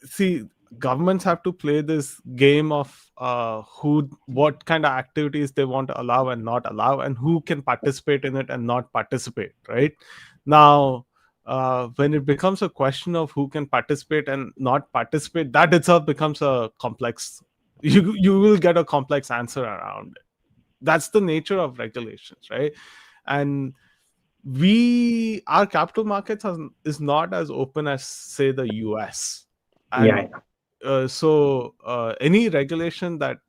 see, governments have to play this game of what kind of activities they want to allow and not allow, and who can participate in it and not participate, right? Now, when it becomes a question of who can participate and not participate, that itself becomes a complex. You will get a complex answer around it. That's the nature of regulations, right? And our capital markets is not as open as, say, the US. And any regulation that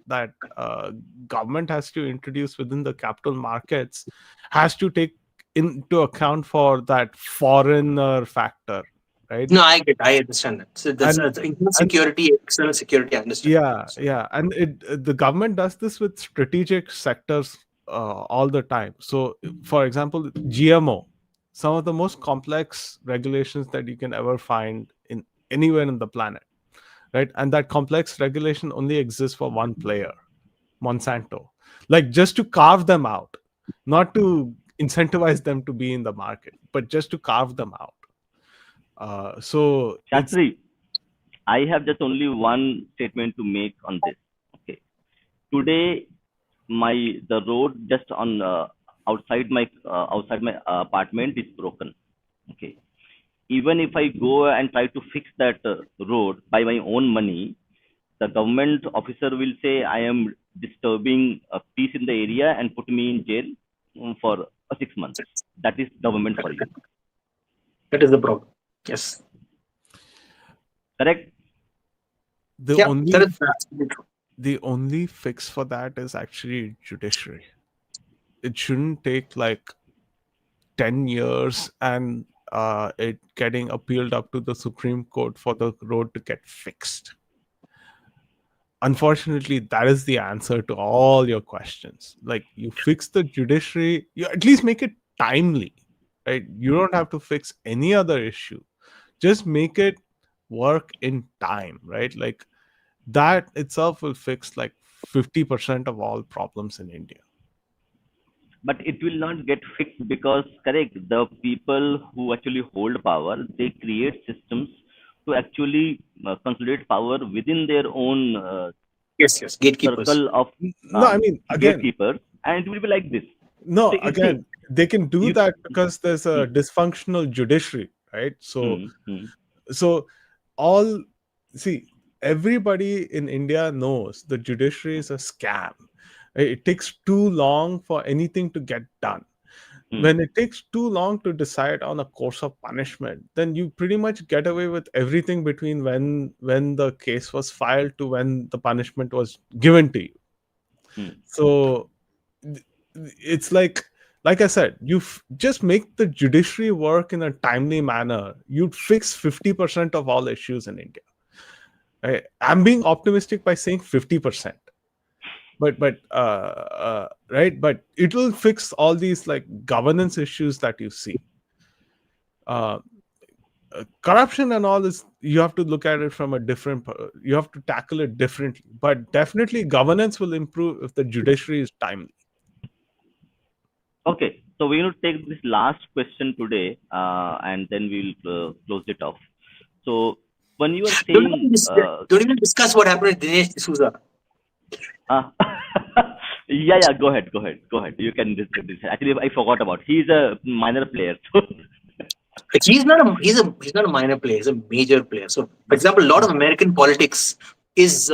government has to introduce within the capital markets has to take into account for that foreigner factor, right? No, I understand that. So that's And internal and security, external security. I understand. yeah, and the government does this with strategic sectors all the time. So, for example, GMO, some of the most complex regulations that you can ever find in anywhere in the planet, right? And that complex regulation only exists for one player, Monsanto. Like, just to carve them out, not to incentivize them to be in the market, but just to carve them out. So it's Shastri, I have just only one statement to make on this. Okay. Today, the road just on outside my apartment is broken. Okay. Even if I go and try to fix that road by my own money, the government officer will say I am disturbing peace in the area and put me in jail for 6 months. That is government for you. That is the problem. Yes. Correct? the Yeah, only that is absolutely true. the only fix for that is actually judiciary. It shouldn't take like 10 years and it getting appealed up to the Supreme Court for the road to get fixed. Unfortunately, that is the answer to all your questions. Like, you fix the judiciary, you at least make it timely, right? You don't have to fix any other issue. Just make it work in time, right? Like, that itself will fix like 50% of all problems in India. But it will not get fixed because, correct, the people who actually hold power, they create systems to actually consolidate power within their own Yes. Gatekeepers. circle of No, I mean, again, gatekeepers, and it will be like this. no, So you see, again, they can do you, that because there's a hmm, dysfunctional judiciary, right? So, hmm, hmm, so all see, everybody in India knows the judiciary is a scam. It takes too long for anything to get done. hmm. When it takes too long to decide on a course of punishment, then you pretty much get away with everything between when the case was filed to when the punishment was given to you. So th- it's like I said, just make the judiciary work in a timely manner. You'd fix 50% of all issues in India. I'm being optimistic by saying 50%, right, but it will fix all these like governance issues that you see. Corruption and all this, you have to look at it from a different you have to tackle it differently, but definitely governance will improve if the judiciary is timely. Okay, so we will take this last question today, and then we'll close it off. So when you are saying, Don't even discuss what happened with Dinesh D'Souza. yeah, go ahead. You can discuss this. Actually, I forgot about. He's a minor player. So Like, he's not a minor player. He's a major player. So, for example, a lot of American politics is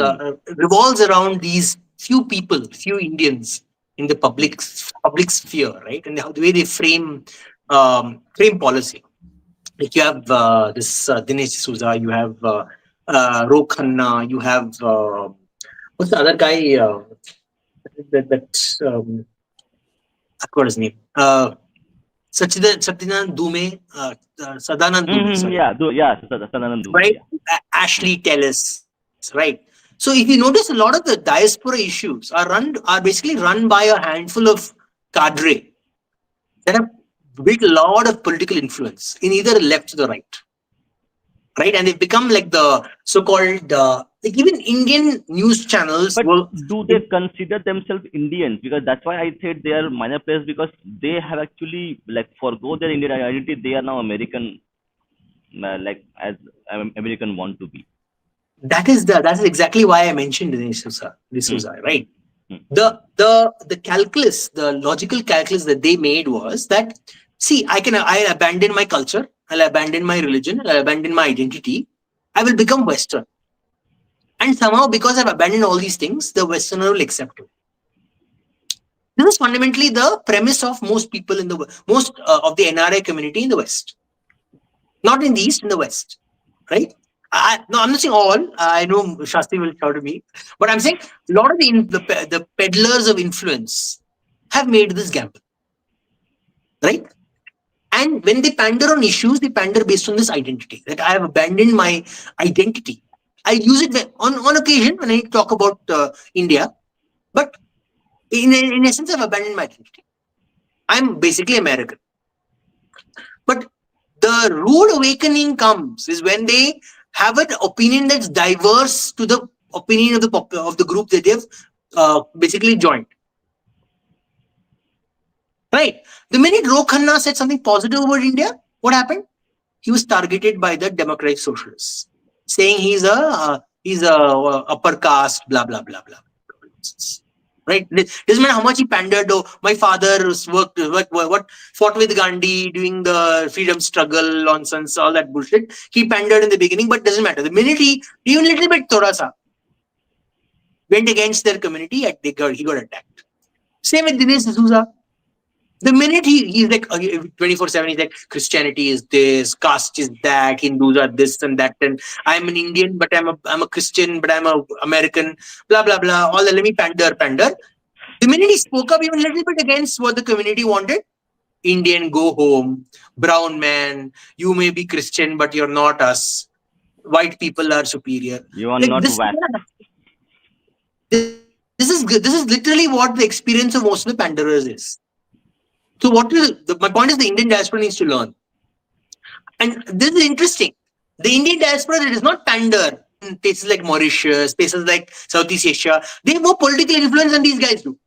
revolves around these few people, few Indians in the public sphere, right? And the way they frame policy. Like, you have this Dinesh D'Souza, you have Ro Khanna, you have what's the other guy I forgot his name. Satyanand Dume, Sadanand Dume, sorry. Sadanand Dume, Right? yeah. Ashley Tellis, right? So if you notice, a lot of the diaspora issues are basically run by a handful of cadre that have built a lot of political influence in either left or the right? And they've become like the so-called like even Indian news channels. But do they consider themselves Indians? Because that's why I said they are minor players, because they have actually like forgo their Indian identity. They are now American, like as American want to be. That's exactly why I mentioned D'Souza, right? The calculus, the logical calculus that they made was that, see, I abandon my culture, I'll abandon my religion, I'll abandon my identity, I will become Western. And somehow, because I've abandoned all these things, the Westerner will accept me. This is fundamentally the premise of most people of the NRI community in the West. Not in the East, in the West, right? No, I'm not saying all. I know Shastri will shout at me, but I'm saying a lot of the peddlers of influence have made this gamble, right? And when they pander on issues, they pander based on this identity. That I have abandoned my identity. I use it on occasion when I talk about India, but in essence, I've abandoned my identity. I'm basically American. But the rude awakening comes is when they have an opinion that's diverse to the opinion of the group that they've basically joined. Right. The minute Ro Khanna said something positive about India, what happened? He was targeted by the Democratic Socialists, saying he's a upper caste, blah blah blah blah. Right? Doesn't matter how much he pandered. Oh, my father what fought with Gandhi during the freedom struggle, nonsense, all that bullshit. He pandered in the beginning, but doesn't matter. The minute he even little bit thoda sa went against their community, he got attacked. Same with Dinesh D'Souza. The minute he's like 24/7, he's like Christianity is this, caste is that, Hindus are this and that, and I'm an Indian, but I'm a Christian, but I'm a American, blah blah blah. All the let me pander. The minute he spoke up even a little bit against what the community wanted, Indian, go home, brown man, you may be Christian, but you're not us. White people are superior. You are Like not this, whack. this is good. This is literally what the experience of most of the panderers is. So my point is the Indian diaspora needs to learn. And this is interesting. The Indian diaspora that does not pander in places like Mauritius, places like Southeast Asia, they have more political influence than these guys do.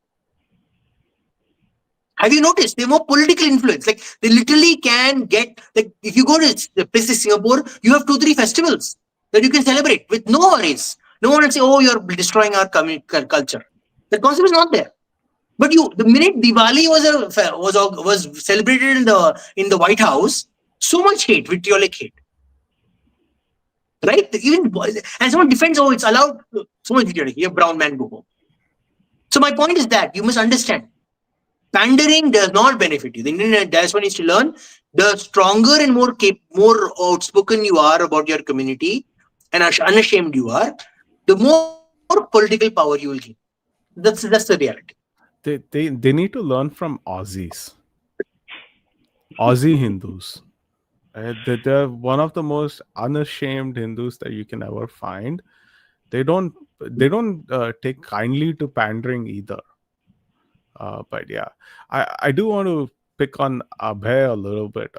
Have you noticed? They're more political influence. Like they literally can get, like if you go to the places Singapore, you have 2-3 festivals that you can celebrate with no worries. No one will say, oh, you're destroying our culture. The concept is not there. But the minute Diwali was celebrated in the White House, so much hate, vitriolic hate, right? Even and someone defends, oh, it's allowed. So much vitriolic. You're a brown man, go home. So my point is that you must understand, pandering does not benefit you. The Indian diaspora needs to learn. The stronger and more outspoken you are about your community, and unashamed you are, the more political power you will gain. That's the reality. They need to learn from Aussies, Aussie Hindus. They're one of the most unashamed Hindus that you can ever find. They don't take kindly to pandering either. But yeah, I do want to pick on Abhay a little bit.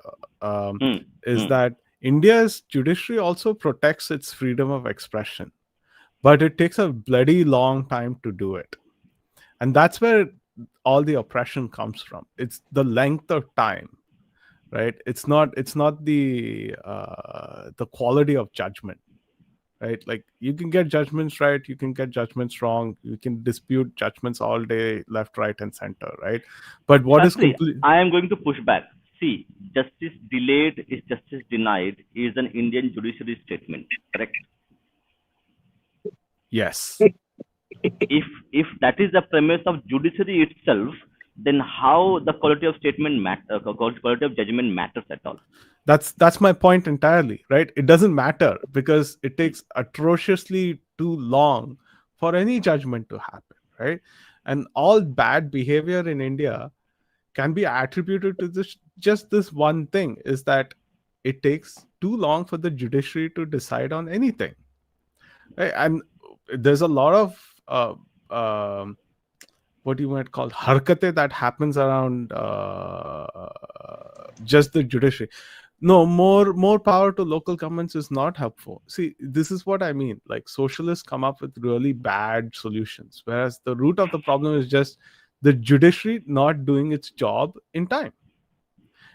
Is that India's judiciary also protects its freedom of expression, but it takes a bloody long time to do it. And that's where all the oppression comes from. It's the length of time, right? It's not the quality of judgment, right? Like you can get judgments right, you can get judgments wrong, you can dispute judgments all day, left, right, and center, right? But what is complete? I am going to push back. See, justice delayed is justice denied is an Indian judiciary statement, correct? Yes. If that is the premise of judiciary itself, then how the quality of quality of judgment matters at all? That's my point entirely, right? It doesn't matter because it takes atrociously too long for any judgment to happen, right? And all bad behavior in India can be attributed to just this one thing, is that it takes too long for the judiciary to decide on anything, right? And there's a lot of what you might call harkate that happens around just the judiciary. No, more power to local governments is not helpful. See, this is what I mean. Like socialists come up with really bad solutions, whereas the root of the problem is just the judiciary not doing its job in time.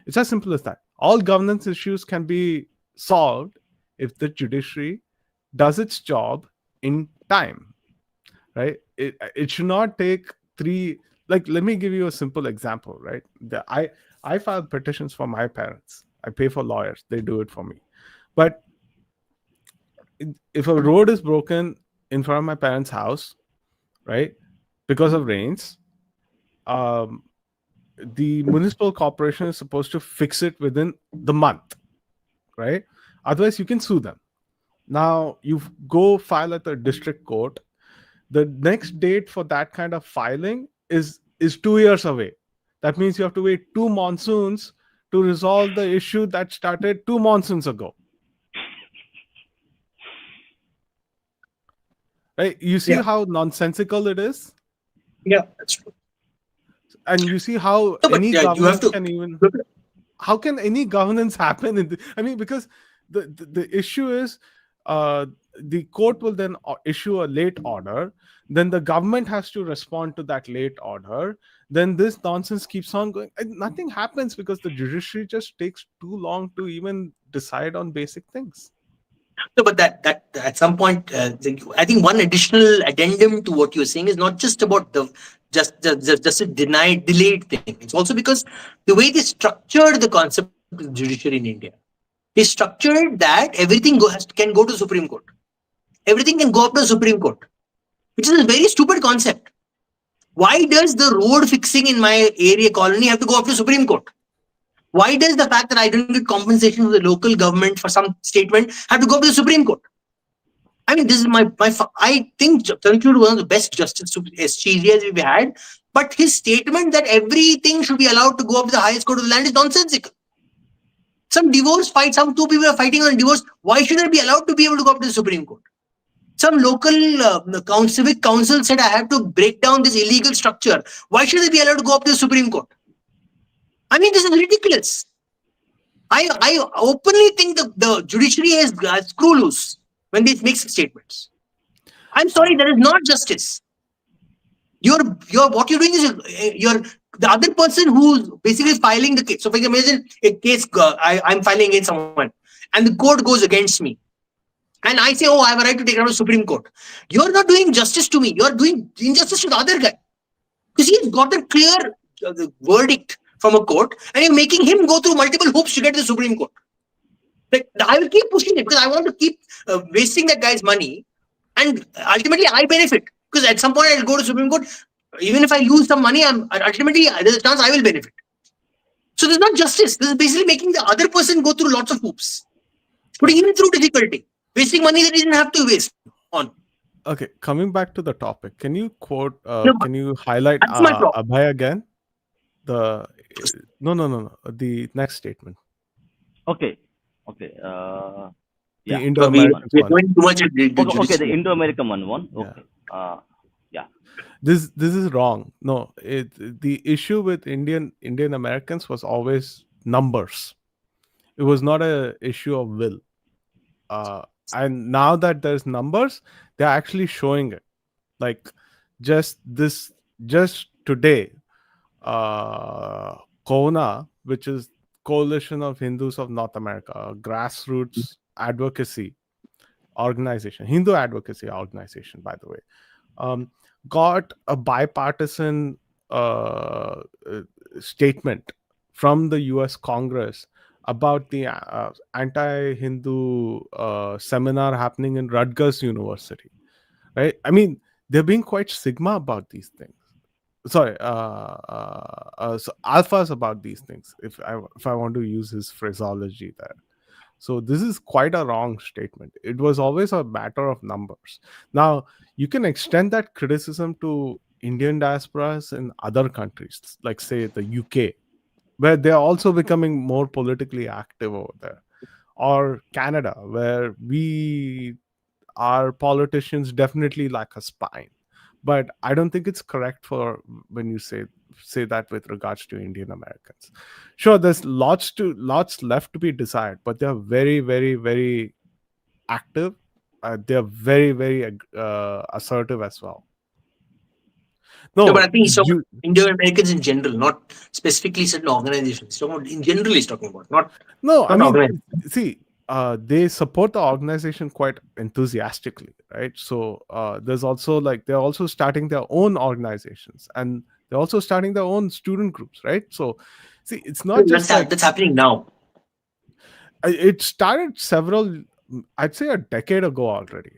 It's as simple as that. All governance issues can be solved if the judiciary does its job in time, right? It should not take 3. Like, let me give you a simple example, right? I filed petitions for my parents. I pay for lawyers, they do it for me. But if a road is broken in front of my parents' house, right, because of rains, the municipal corporation is supposed to fix it within the month, right? Otherwise you can sue them. Now you go file at the district court. The next date for that kind of filing is 2 years away. That means you have to wait 2 monsoons to resolve the issue that started 2 monsoons ago. Right? You see Yeah. how nonsensical it is, Yeah, that's true. and you see how No, but any you have governance to can even. look at. How can any governance happen I mean, because the issue is, the court will then issue a late order, then the government has to respond to that late order, then this nonsense keeps on going, and nothing happens because the judiciary just takes too long to even decide on basic things. No, but that at some point, I think one additional addendum to what you're saying is not just about the just a delayed thing. It's also because the way they structured the concept of judiciary in India, they structured that everything can go to Supreme Court. Everything can go up to the Supreme Court, which is a very stupid concept. Why does the road fixing in my area colony have to go up to Supreme Court? Why does the fact that I don't get compensation from the local government for some statement have to go up to the Supreme Court? I mean, this is I think Chanchud was one of the best justice SGs we've had, but his statement that everything should be allowed to go up to the highest court of the land is nonsensical. Some divorce fight, some two people are fighting on a divorce. Why should they be allowed to be able to go up to the Supreme Court? Some local civic council said I have to break down this illegal structure. Why should they be allowed to go up to the Supreme Court? I mean, this is ridiculous. I openly think the judiciary has screw loose when they make statements. I'm sorry, that is not justice. You're what you're doing is you're the other person who's basically filing the case. So, for example, imagine a case I'm filing against someone, and the court goes against me, and I say, "Oh, I have a right to take it out of the Supreme Court." You're not doing justice to me. You're doing injustice to the other guy because he's got a clear verdict from a court, and you're making him go through multiple hoops to get to the Supreme Court. Like, I will keep pushing it because I want to keep wasting that guy's money, and ultimately I benefit because at some point I'll go to Supreme Court. Even if I lose some money, ultimately there's a chance I will benefit. So this is not justice. This is basically making the other person go through lots of hoops, putting him through difficulty, wasting money that he didn't have to waste on. Okay, coming back to the topic, can you quote? No, Can you highlight that's my problem. Abhay again? No. The next statement. Okay. The Yeah. Indo-American We're one. going too much into Okay, the judiciary. Indo-American one. Yeah. Okay. Yeah. This is wrong. No, the issue with Indian Americans was always numbers. It was not a issue of will. And now that there's numbers, they're actually showing it. Like just today, CONA, which is Coalition of Hindus of North America, a grassroots advocacy organization, Hindu advocacy organization, by the way, got a bipartisan statement from the US Congress about the anti-Hindu seminar happening in Rutgers University, right? I mean, they're being quite sigma about these things. Sorry, so alphas about these things, if I want to use his phraseology there. So this is quite a wrong statement. It was always a matter of numbers. Now, you can extend that criticism to Indian diasporas in other countries, like say the UK, where they're also becoming more politically active over there, or Canada, where our politicians definitely lack a spine. But I don't think it's correct for when you say that with regards to Indian Americans. Sure, there's lots left to be desired, but they're very, very, very active. They're very, very assertive as well. No, but I think he's talking about Indian Americans in general, not specifically certain organizations. So in general, he's talking about not I mean, see, they support the organization quite enthusiastically, right? So there's also they're also starting their own organizations, and they're also starting their own student groups, right? So see, it's not just that's happening now. It started I'd say a decade ago already.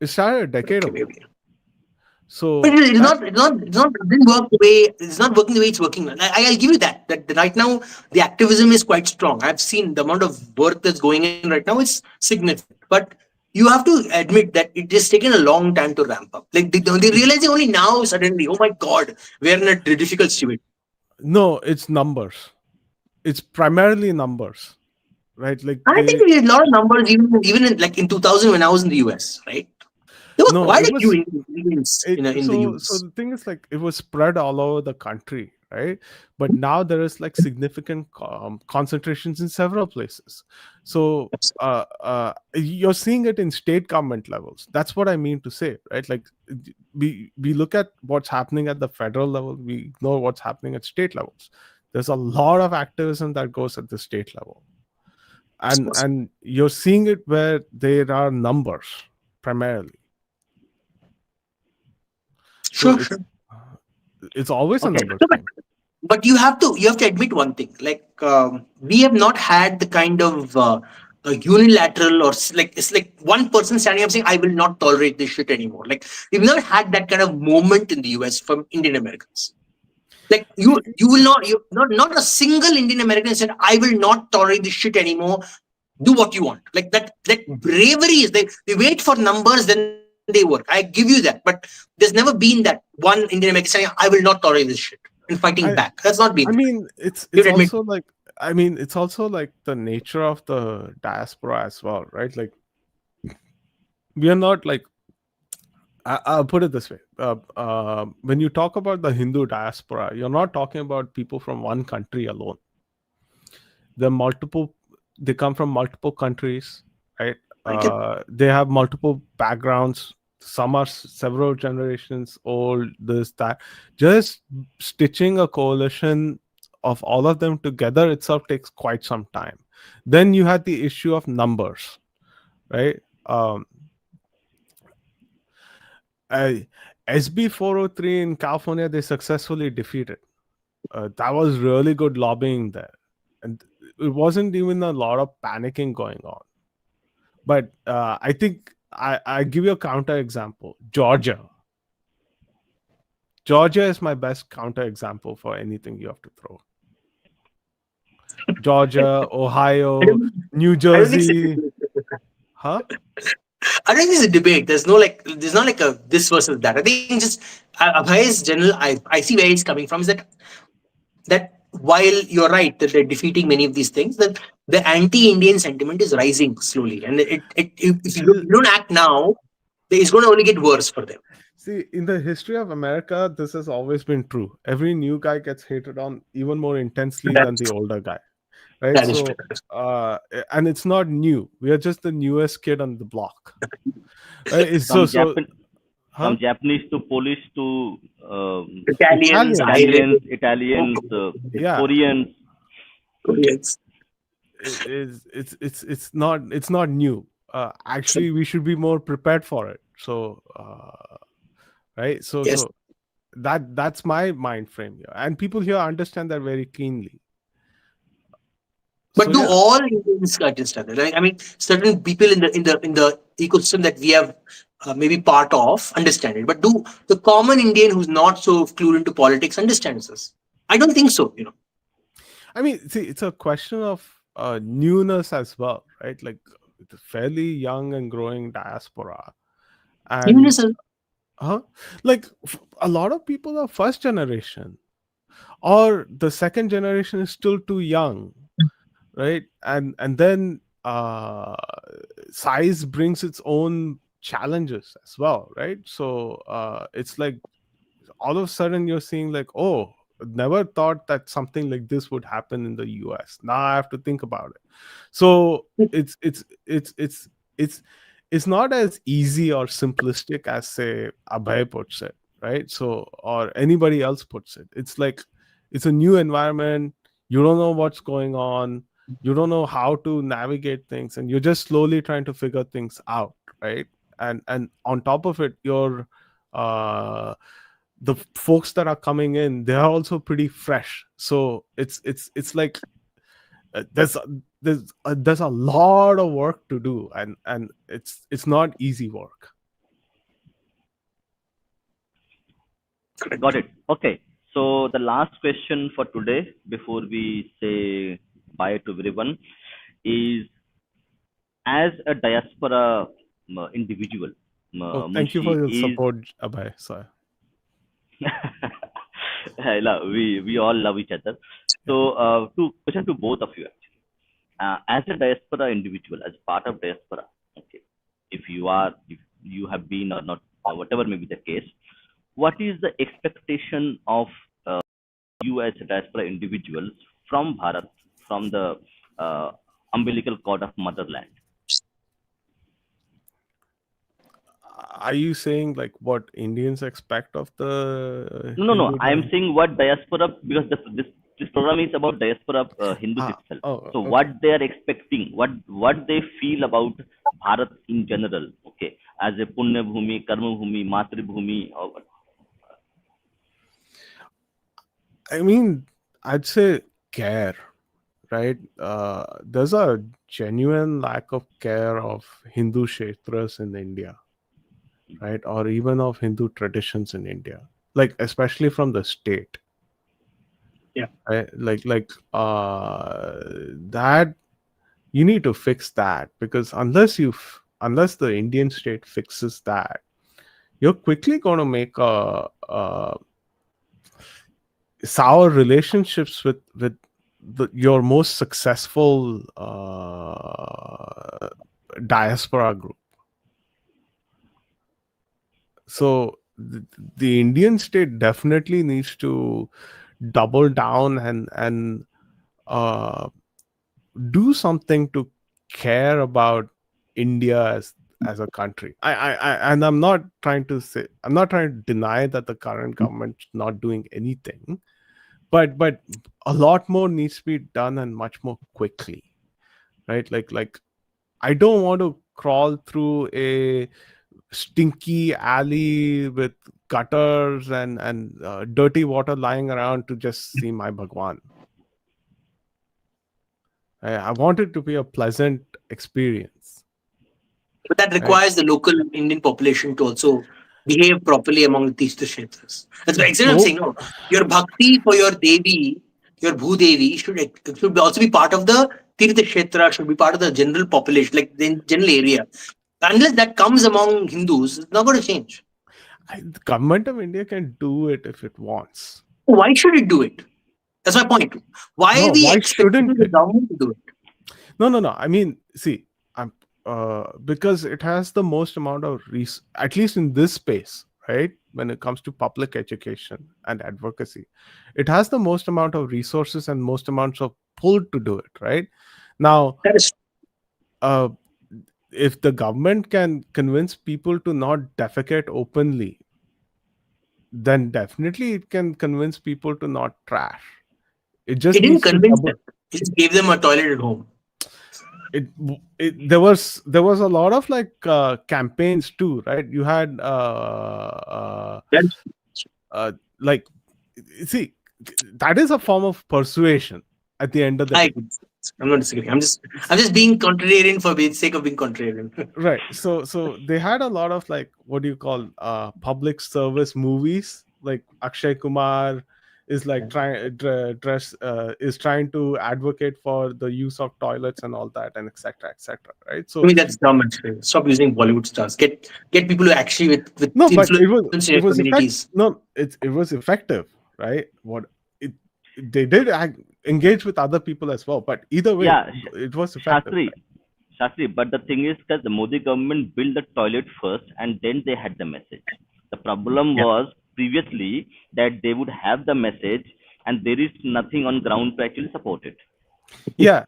It started a decade ago. Maybe. So But it's that not, it didn't work the way, it's not working the way it's working. I'll give you that, right now, the activism is quite strong. I've seen the amount of work that's going in right now is significant. But you have to admit that it has taken a long time to ramp up. Like they realizing only now suddenly, oh my God, we're in a difficult situation. no, it's numbers. It's primarily numbers, right? Like I think they we had a lot of numbers, even in, like in 2000 when I was in the US, right? There were no, quite it a few was Indians it in the so US. the thing is like it was spread all over the country, right? But now there is like significant concentrations in several places. So you're seeing it in state government levels. That's what I mean to say, right? Like we look at what's happening at the federal level, we know what's happening at state levels. There's a lot of activism that goes at the state level, and you're seeing it where there are numbers primarily. So Sure, sure. it's always a Okay. numbers No, thing. but you have to admit one thing. Like we have not had the kind of unilateral or like it's like one person standing up saying, "I will not tolerate this shit anymore." Like we've never had that kind of moment in the US from Indian Americans. Like you will not you not a single Indian American said, "I will not tolerate this shit anymore. Do what you want." Like that bravery is they wait for numbers, then they work. I give you that. But there's never been that one Indian American saying, "I will not tolerate this shit," and fighting I back. That's not been I there. mean You it's admit. also like I mean it's also like the nature of the diaspora as well, right? Like we are not like I'll put it this way. When you talk about the Hindu diaspora, you're not talking about people from one country alone. They're multiple. They come from multiple countries, right? I get They have multiple backgrounds. Some are several generations old. This that. Just stitching a coalition of all of them together itself takes quite some time. Then you had the issue of numbers, right? Um, SB 403 in California, they successfully defeated. That was really good lobbying there. And it wasn't even a lot of panicking going on. But I think I give you a counter example. Georgia. Georgia is my best counter example for anything you have to throw. Georgia, I Ohio, don't, New I don't think Jersey. Huh? I don't think there's a debate. There's not like a this versus that. I think just Abhay's general. I see where he's coming from. Is that while you're right that they're defeating many of these things, that the anti-Indian sentiment is rising slowly, and if you don't act now, it's going to only get worse for them. See, in the history of America, this has always been true. Every new guy gets hated on even more intensely than the That's, older guy, right? that is So, true. and it's not new. We are just the newest kid on the block. Right? It's From so, Japan, huh? from Japanese to Polish to Italians, Italians. Irish, Italians, Yeah, Koreans. Koreans. it's not new. Actually, we should be more prepared for it. So, right? Yes. So that's my mind frame here, and people here understand that very keenly. But So do yeah, all Indians understand that? I mean, certain people in the ecosystem that we have maybe part of understand it. But do the common Indian who's not so clued into politics understands this? I don't think so. I mean, see, it's a question of newness as well, right? Like it's a fairly young and growing diaspora, Even and as a, like a lot of people are first generation, or the second generation is still too young, right? And then size brings its own challenges as well, right? So it's like all of a sudden you're seeing like, oh, never thought that something like this would happen in the US. Now I have to think about it. So it's not as easy or simplistic as say Abhay puts it, right? So or anybody else puts it. It's like it's a new environment. You don't know what's going on. You don't know how to navigate things, and you're just slowly trying to figure things out, right? And on top of it, you're the folks that are coming in, they are also pretty fresh. So it's like there's there's a lot of work to do, and it's not easy work. Got it. Okay. So the last question for today, before we say bye to everyone, is as a diaspora individual, Oh, thank you for Munshi your is. support, Abhay. Sorry. We all love each other. So, to question to both of you actually, as a diaspora individual, as part of diaspora, okay, if you have been or not, whatever may be the case, what is the expectation of you as a diaspora individuals from Bharat, from the uh, umbilical cord of motherland? Are you saying like what Indians expect of the No, no, no. Hindu? I am saying what diaspora, because this program is about diaspora Hindus itself. Oh, So okay. what they are expecting, what they feel about Bharat in general, okay, as a Punya Bhumi, Karma Bhumi, Matri Bhumi, or what? I mean, I'd say care, right? There's a genuine lack of care of Hindu kshetras in India, right? Or even of Hindu traditions in India, like especially from the state, Yeah. right? That you need to fix that, because unless the Indian state fixes that, you're quickly going to make a sour relationships with your most successful diaspora group. So the Indian state definitely needs to double down and uh, do something to care about India as a country. And I'm not trying to deny that the current government's not doing anything, but a lot more needs to be done, and much more quickly, right? Like I don't want to crawl through a stinky alley with gutters and dirty water lying around to just see my Bhagwan. I want it to be a pleasant experience, But that right? requires the local Indian population to also behave properly among these two kshetras. That's why exactly I'm Though, saying, no, your bhakti for your Devi, your Bhudevi should also be part of the Tirtha Kshetra, should be part of the general population, like the general area. Unless that comes among Hindus, it's not going to change. the government of India can do it if it wants. Why should it do it? That's my point. Why No, are we why expecting shouldn't the it? government to do it? No. I mean, see, I'm because it has the most amount of at least in this space, right? When it comes to public education and advocacy, it has the most amount of resources and most amounts of pull to do it, right? Now, That is uh, if the government can convince people to not defecate openly, then definitely it can convince people to not trash. It it just didn't needs to convince them. double. It just gave them a toilet at home. There was a lot of like campaigns too, right? You had That's like, see, that is a form of persuasion at the end of the I day, agree. I'm not disagreeing. I'm just being contrarian for the sake of being contrarian. right? So they had a lot of like, what do you call, public service movies, like Akshay Kumar is like trying to advocate for the use of toilets and all that, and etc., right? To So me, that's dumb. Actually, stop using Bollywood stars. Get people who actually with no, but influence in it your was effect communities. no it was effective, right? What it they did engage with other people as well, but either way Yeah, it was effective, Shastri, right? Shastri. But the thing is that the Modi government built the toilet first, and then they had the message. The problem Yeah, was previously that they would have the message, and there is nothing on ground to actually support it. Yeah.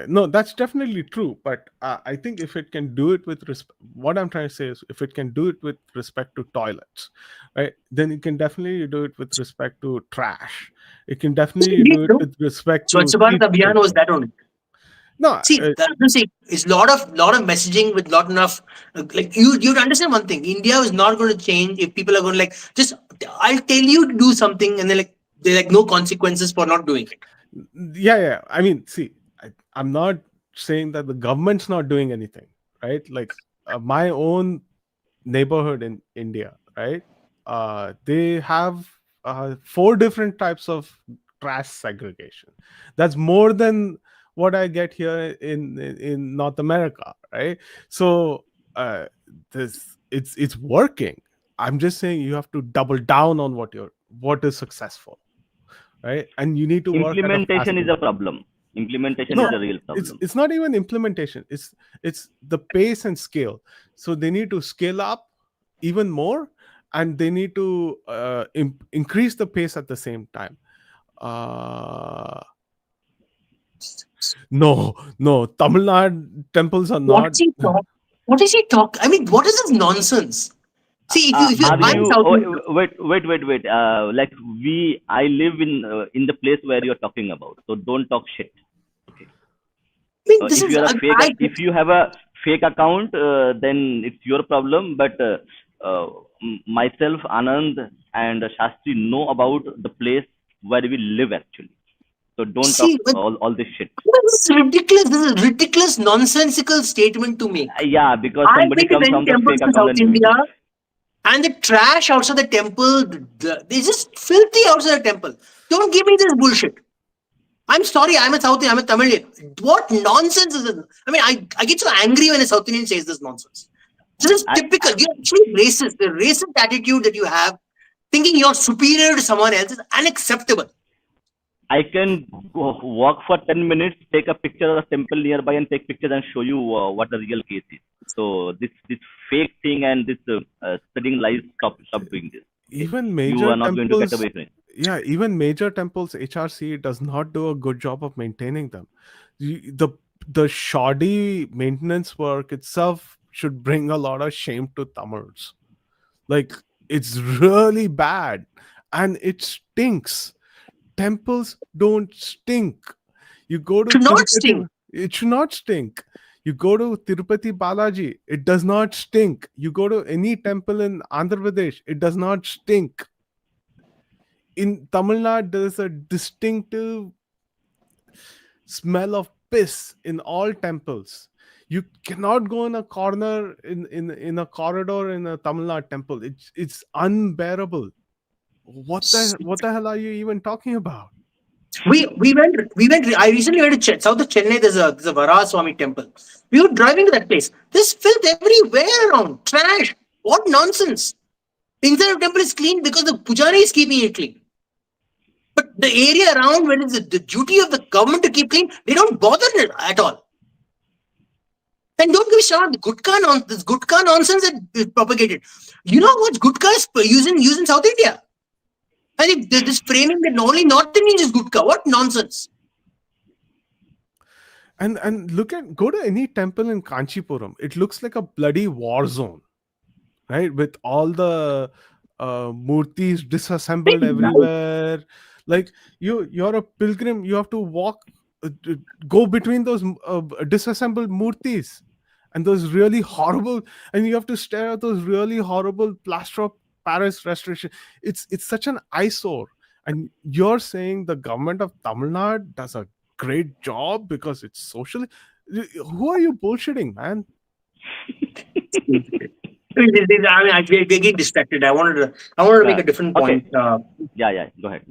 No, that's definitely true, but I think if it can do it with what I'm trying to say is, if it can do it with respect to toilets, right, then it can definitely do it with respect to trash. It can definitely indeed, do it no. with respect to Swachh Bharat street Abhiyan was culture. that only. No, See, I'm saying it's lot of messaging with lot enough. Like you'd understand one thing. India is not going to change if people are going to like just. I'll tell you to do something, and then like there's like no consequences for not doing it. yeah. I mean, see, I'm not saying that the government's not doing anything, right? Like, my own neighborhood in India, right? They have 4 different types of trash segregation. That's more than what I get here in North America, right? So it's working. I'm just saying you have to double down on what is successful, right? And you need to work at a fast Implementation is pace. a problem. Implementation No, is a real problem. it's not even implementation. It's the pace and scale. So they need to scale up even more, and they need to increase the pace at the same time. No, Tamil Nadu temples are not. What's he talk? What is he talk? I mean, what is this nonsense? See, if you Are I'm you? South Oh, Indian. wait. Like I live in the place where you're talking about. So don't talk shit. Okay. I mean, this If is you're a fake, I if you have a fake account, then it's your problem. But myself, Anand, and Shastri know about the place where we live actually. So don't talk see. But all this shit. this is ridiculous. This is ridiculous, nonsensical statement to make. Yeah, because I've somebody been to comes many from the temples fake in account South and tweet India, it. and the trash outside the temple, they just filthy outside the temple. Don't give me this bullshit. I'm sorry, I'm a South Indian, I'm a Tamilian. What nonsense is this? I mean, I get so angry when a South Indian says this nonsense. This is I, typical. You're actually racist. The racist attitude that you have, thinking you're superior to someone else, is unacceptable. I can walk for 10 minutes, take a picture of the temple nearby, and take pictures and show you what the real case is. So this fake thing and this spreading lies, stop doing this. Okay? Even You major are not going to get temples, away from it. yeah, even major temples, HRC does not do a good job of maintaining them. The shoddy maintenance work itself should bring a lot of shame to Tamils. Like, it's really bad, and it stinks. Temples don't stink. You go to Should not Tirupati, stink. it should not stink. You go to Tirupati Balaji, it does not stink. You go to any temple in Andhra Pradesh, it does not stink. In Tamil Nadu, there is a distinctive smell of piss in all temples. You cannot go in a corner in a corridor in a Tamil Nadu temple. It's unbearable. What the hell are you even talking about? We went. I recently went to south of Chennai. There's a Varaswamy temple. We were driving to that place. There's filth everywhere around. Trash. What nonsense. Inside the temple is clean because the pujari is keeping it clean. But the area around, when it's the duty of the government to keep clean, they don't bother it at all. And don't give a shot. This gutka nonsense that is propagated. You know what gutka is used in South India? I think this framing that only North Indians is gutka. What nonsense. And go to any temple in Kanchipuram. It looks like a bloody war zone, right? With all the murtis disassembled everywhere. Like you're a pilgrim. You have to walk, go between those disassembled murtis, and those really horrible. And you have to stare at those really horrible plaster of Paris restoration. It's such an eyesore. And you're saying the government of Tamil Nadu does a great job because it's socially. Who are you bullshitting, man? I we're getting distracted. I wanted to make a different Okay. point. Yeah. Go ahead.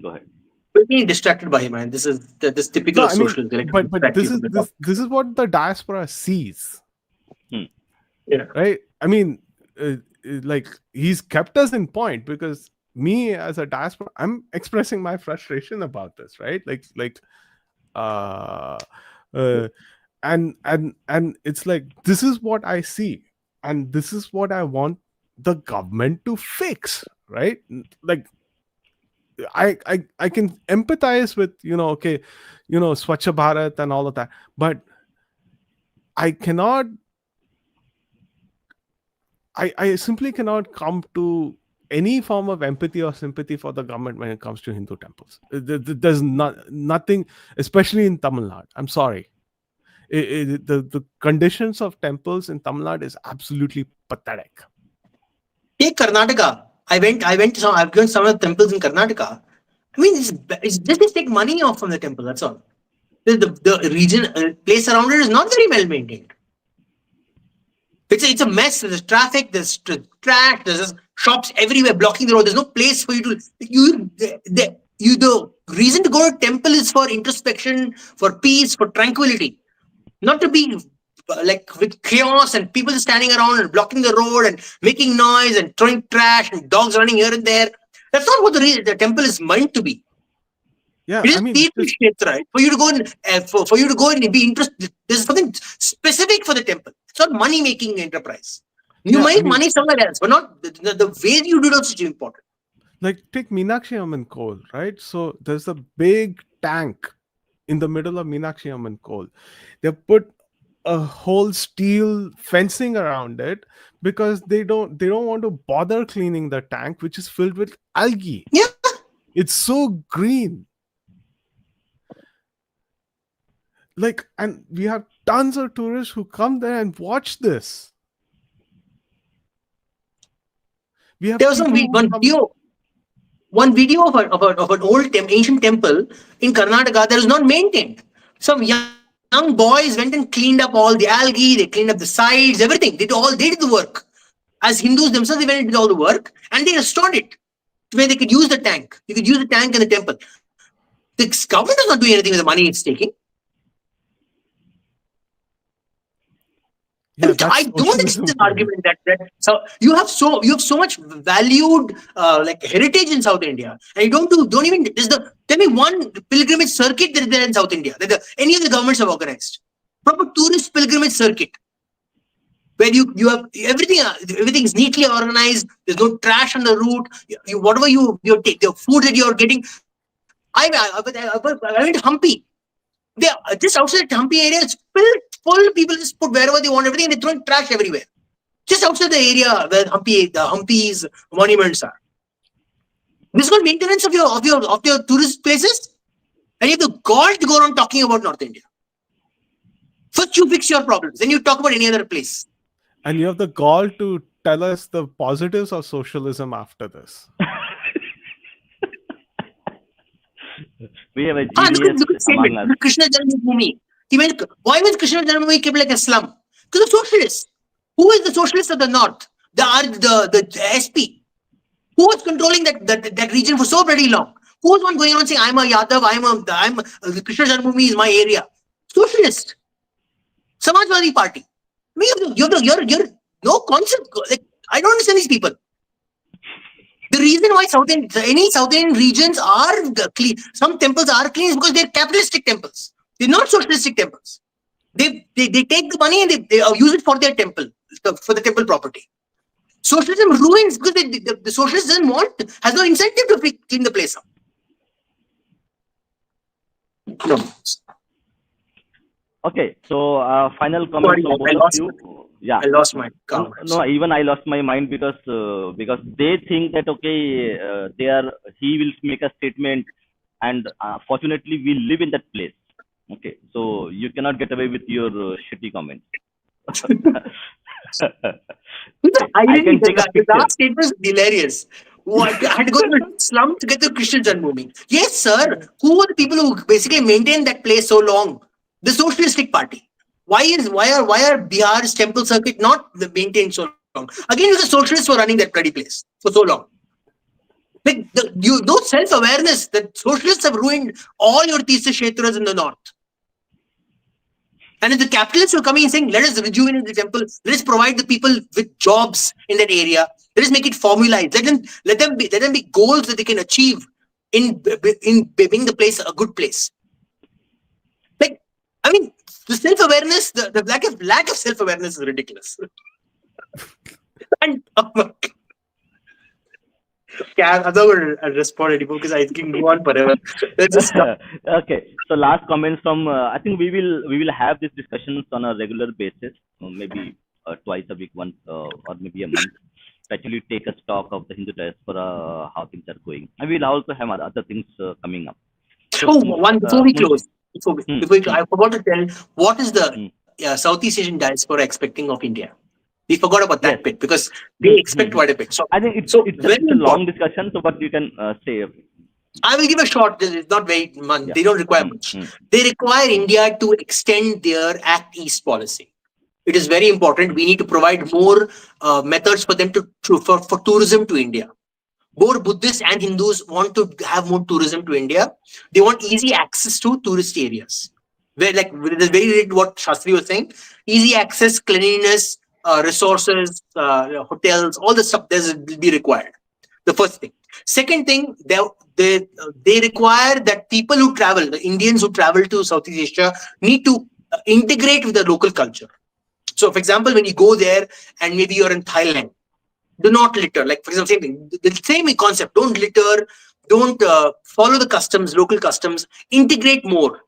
We're getting distracted by him, man. This is typical No, of I mean, social. but this is what the diaspora sees, Yeah. right? I mean, like he's kept us in point because me as a diaspora, I'm expressing my frustration about this, right? And it's like this is what I see, and this is what I want the government to fix, right? Like I can empathize with okay, Swachh Bharat and all of that, but I cannot. I simply cannot come to any form of empathy or sympathy for the government when it comes to Hindu temples. There's nothing, especially in Tamil Nadu. I'm sorry. The conditions of temples in Tamil Nadu is absolutely pathetic. Take Karnataka. I've gone some of the temples in Karnataka. I mean, it's just they take money off from the temple. That's all. The region place around it is not very well maintained. It's a mess. There's traffic, there's trash, there's shops everywhere blocking the road. There's no place for you to the reason to go to temple is for introspection, for peace, for tranquility, not to be like with chaos and people standing around and blocking the road and making noise and throwing trash and dogs running here and there. That's not what the temple is meant to be. Yeah, it is Kshetra, right? For you to go and for you to go and be interested. There's something specific for the temple. It's not money making enterprise. You make money somewhere else, but not the way you do it is important. Like take Meenakshi Amman Koil, right? So there's a big tank in the middle of Meenakshi Amman Koil. They put a whole steel fencing around it because they don't want to bother cleaning the tank, which is filled with algae. Yeah, it's so green. Like, and we have tons of tourists who come there and watch this. We have there was one video of an old ancient temple in Karnataka that is not maintained. Some young boys went and cleaned up all the algae, they cleaned up the sides, everything. They did the work. As Hindus themselves, they went and did all the work and they restored it where they could use the tank. You could use the tank in the temple. The government is not doing anything with the money it's taking. Yeah, I don't accept the argument that so you have so much valued like heritage in South India, and you don't even tell me one pilgrimage circuit that is there in South India that any of the governments have organized. Proper tourist pilgrimage circuit where you have everything is neatly organized. There's no trash on the route. Whatever you take, the food that you're getting. I went to Hampi. Just outside the Hampi area, it's full. People just put wherever they want everything, and they're throwing trash everywhere. Just outside the area where the Hampi's monuments are. This is called maintenance of your tourist places, and you have the gall to go around talking about North India. First, you fix your problems, then you talk about any other place. And you have the gall to tell us the positives of socialism after this. We have a genius among us. Krishna Janmabhoomi. Why was Krishna Janmabhoomi kept like a slum? Because of socialists. Who is the socialist of the north? The SP. Who was controlling that region for so very long? Who was one going on saying, I'm a Yadav, Krishna Janmabhoomi is my area? Socialist. Samajwadi Party. You're no concept. Like, I don't understand these people. The reason why any South Indian regions are clean, some temples are clean is because they're capitalistic temples. They're not socialistic temples. They take the money and they use it for their temple, for the temple property. Socialism ruins because the socialist has no incentive to clean the place up. No. Okay, so final comment from both of you. Yeah, I lost my comments. No, even I lost my mind because they think that he will make a statement, and fortunately we live in that place. Okay, so you cannot get away with your shitty comments. The last statement is hilarious. I had to go to the slum to get the Krishna Janmabhoomi. Yes, sir. Who are the people who basically maintained that place so long? The Socialistic Party. Why are Bihar's temple circuit not maintained so long? Again, the socialists were running that bloody place for so long. Like no self-awareness that socialists have ruined all your Tirtha Kshetras in the north. And if the capitalists were coming and saying, let us rejuvenate the temple, let us provide the people with jobs in that area, let us make it formalized, let them be goals that they can achieve in making the place a good place. Like, I mean, the self-awareness, the lack of self-awareness is ridiculous. And I'm not going to respond anymore because I can go on forever. Okay, so last comments from I think we will have these discussions on a regular basis, maybe twice a week, once or maybe a month. To actually take a stock of the Hindu diaspora, how things are going, and we'll also have other things coming up. So, before we close. I forgot to tell what is the Southeast Asian diaspora expecting of India. We forgot about that bit because they expect quite a bit. So I think it's a long discussion. So, but you can say. I will give a short. It's not very much. They don't require much. They require India to extend their Act East policy. It is very important. We need to provide more methods for them for tourism to India. Both Buddhists and Hindus want to have more tourism to India. They want easy access to tourist areas. Where, like, it is very related to what Shastri was saying. Easy access, cleanliness, resources, hotels, all the stuff will be required. The first thing. Second thing, they require that people who travel, the Indians who travel to Southeast Asia, need to integrate with the local culture. So, for example, when you go there and maybe you're in Thailand, do not litter. Like, for example, same thing, the same concept. Don't litter. Don't follow the customs, local customs. Integrate more.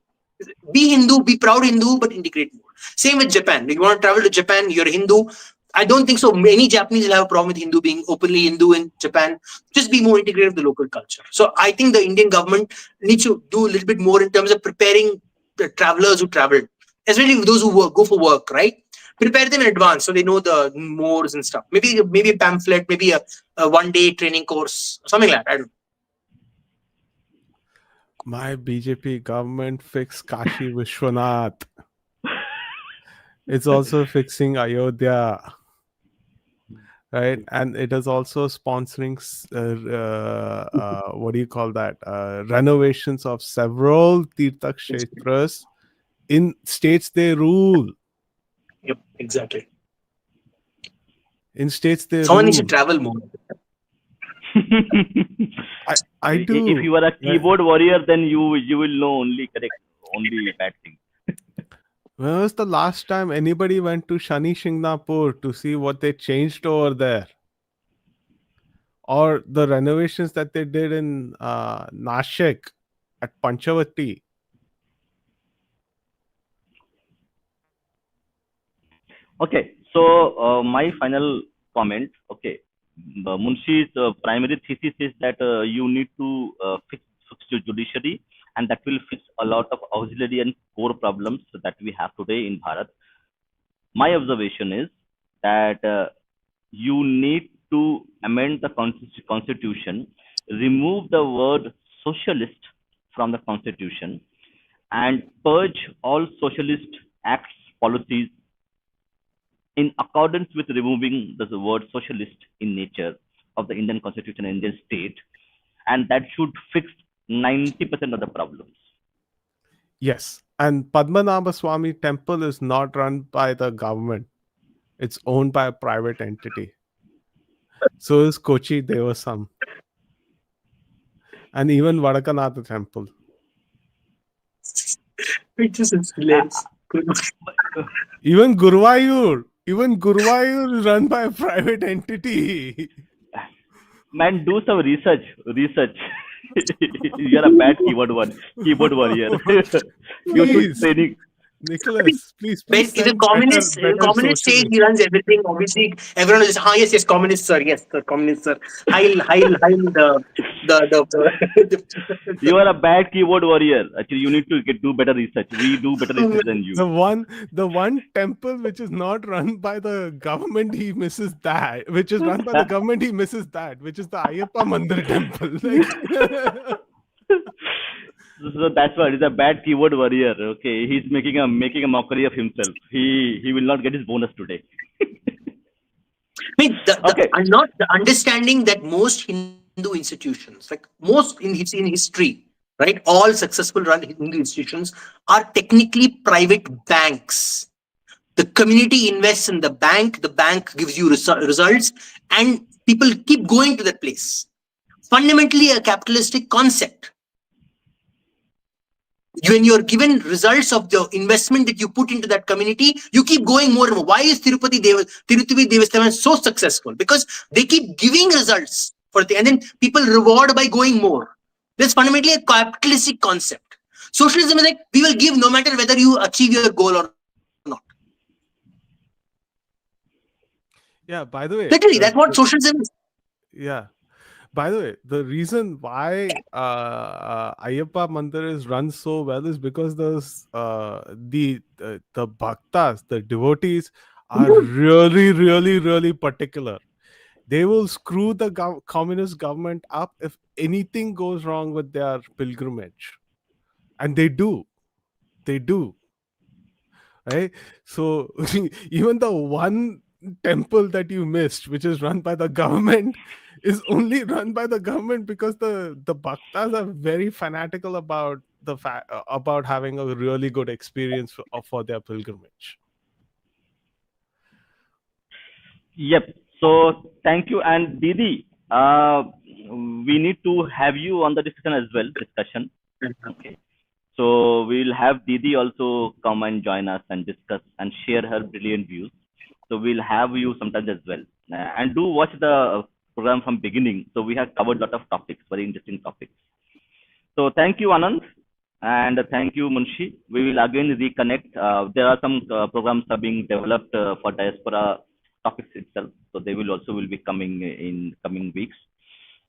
Be Hindu, be proud Hindu, but integrate more. Same with Japan. If you want to travel to Japan, you're a Hindu. I don't think so. Many Japanese will have a problem with Hindu being openly Hindu in Japan. Just be more integrated with the local culture. So I think the Indian government needs to do a little bit more in terms of preparing the travelers who travel, especially those who go for work, right? Prepare them in advance so they know the mores and stuff. Maybe a pamphlet, maybe a one-day training course, something like that. I don't know. My BJP government fixed Kashi Vishwanath. It's also fixing Ayodhya, right? And it is also sponsoring, what do you call that? Renovations of several Tirtha Kshetras in states they rule. Yep, exactly. In states they Someone rule. needs to travel more. I do. If you are a keyboard warrior, then you will know only bad things. When was the last time anybody went to Shani Shingnapur to see what they changed over there? Or the renovations that they did in Nashik at Panchavati? Okay, so my final comment. Okay, Munshi's primary thesis is that you need to fix the judiciary, and that will fix a lot of auxiliary and core problems that we have today in Bharat. My observation is that you need to amend the constitution, remove the word socialist from the constitution, and purge all socialist acts, policies in accordance with removing the word socialist in nature of the Indian constitution and Indian state, and that should fix 90% of the problems. Yes. And Padmanabha Swami temple is not run by the government. It's owned by a private entity. So is Kochi Devasam. And even Vadakanatha temple. Which is hilarious. Even Guruvayur is run by a private entity. Man, do some research. You're a bad keyboard warrior. You should training. Nicholas, please. In the communist stage, he runs everything. Obviously, everyone is yes, communist sir, yes, sir, communist sir. Heil the You are a bad keyboard warrior. Actually, you need to do better research. We do better research than you. The one temple which is not run by the government, he misses that. Which is run by the government, he misses that. Which is the Ayyappa Mandir temple. So that's why he's a bad keyboard warrior. Okay, he's making a mockery of himself. He will not get his bonus today. I mean, the understanding that most Hindu institutions, like most in history, right, all successful run Hindu institutions are technically private banks. The community invests in the bank gives you results, and people keep going to that place. Fundamentally, a capitalistic concept. When you're given results of the investment that you put into that community, you keep going more and more. Why is Tirupati Devasthanan so successful? Because they keep giving results and then people reward by going more. That's fundamentally a capitalistic concept. Socialism is like, we will give no matter whether you achieve your goal or not. Yeah, by the way. Literally, that's what socialism is. Yeah. By the way, the reason why Ayyappa Mandir is run so well is because the bhaktas, the devotees, are really, really, really particular. They will screw the communist government up if anything goes wrong with their pilgrimage. And they do. right? So even the one temple that you missed, which is run by the government, is only run by the government because the bhaktas are very fanatical about about having a really good experience for their pilgrimage. Yep. So thank you. And Didi, we need to have you on the discussion as well. Discussion. Okay. So we'll have Didi also come and join us and discuss and share her brilliant views. So we'll have you sometimes as well. And do watch the program from beginning. So we have covered a lot of topics, very interesting topics. So thank you, Anand, and thank you, Munshi. We will again reconnect. There are some programs are being developed for diaspora topics itself. So they will also will be coming in coming weeks.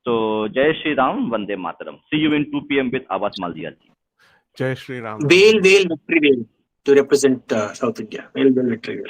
So Jai Shri Ram, Vande Mataram. See you in 2 p.m. with Awas Maldiya ji. Jai Shri Ram. Vail, victory, Vail to represent South India. Vail, victory, Vail.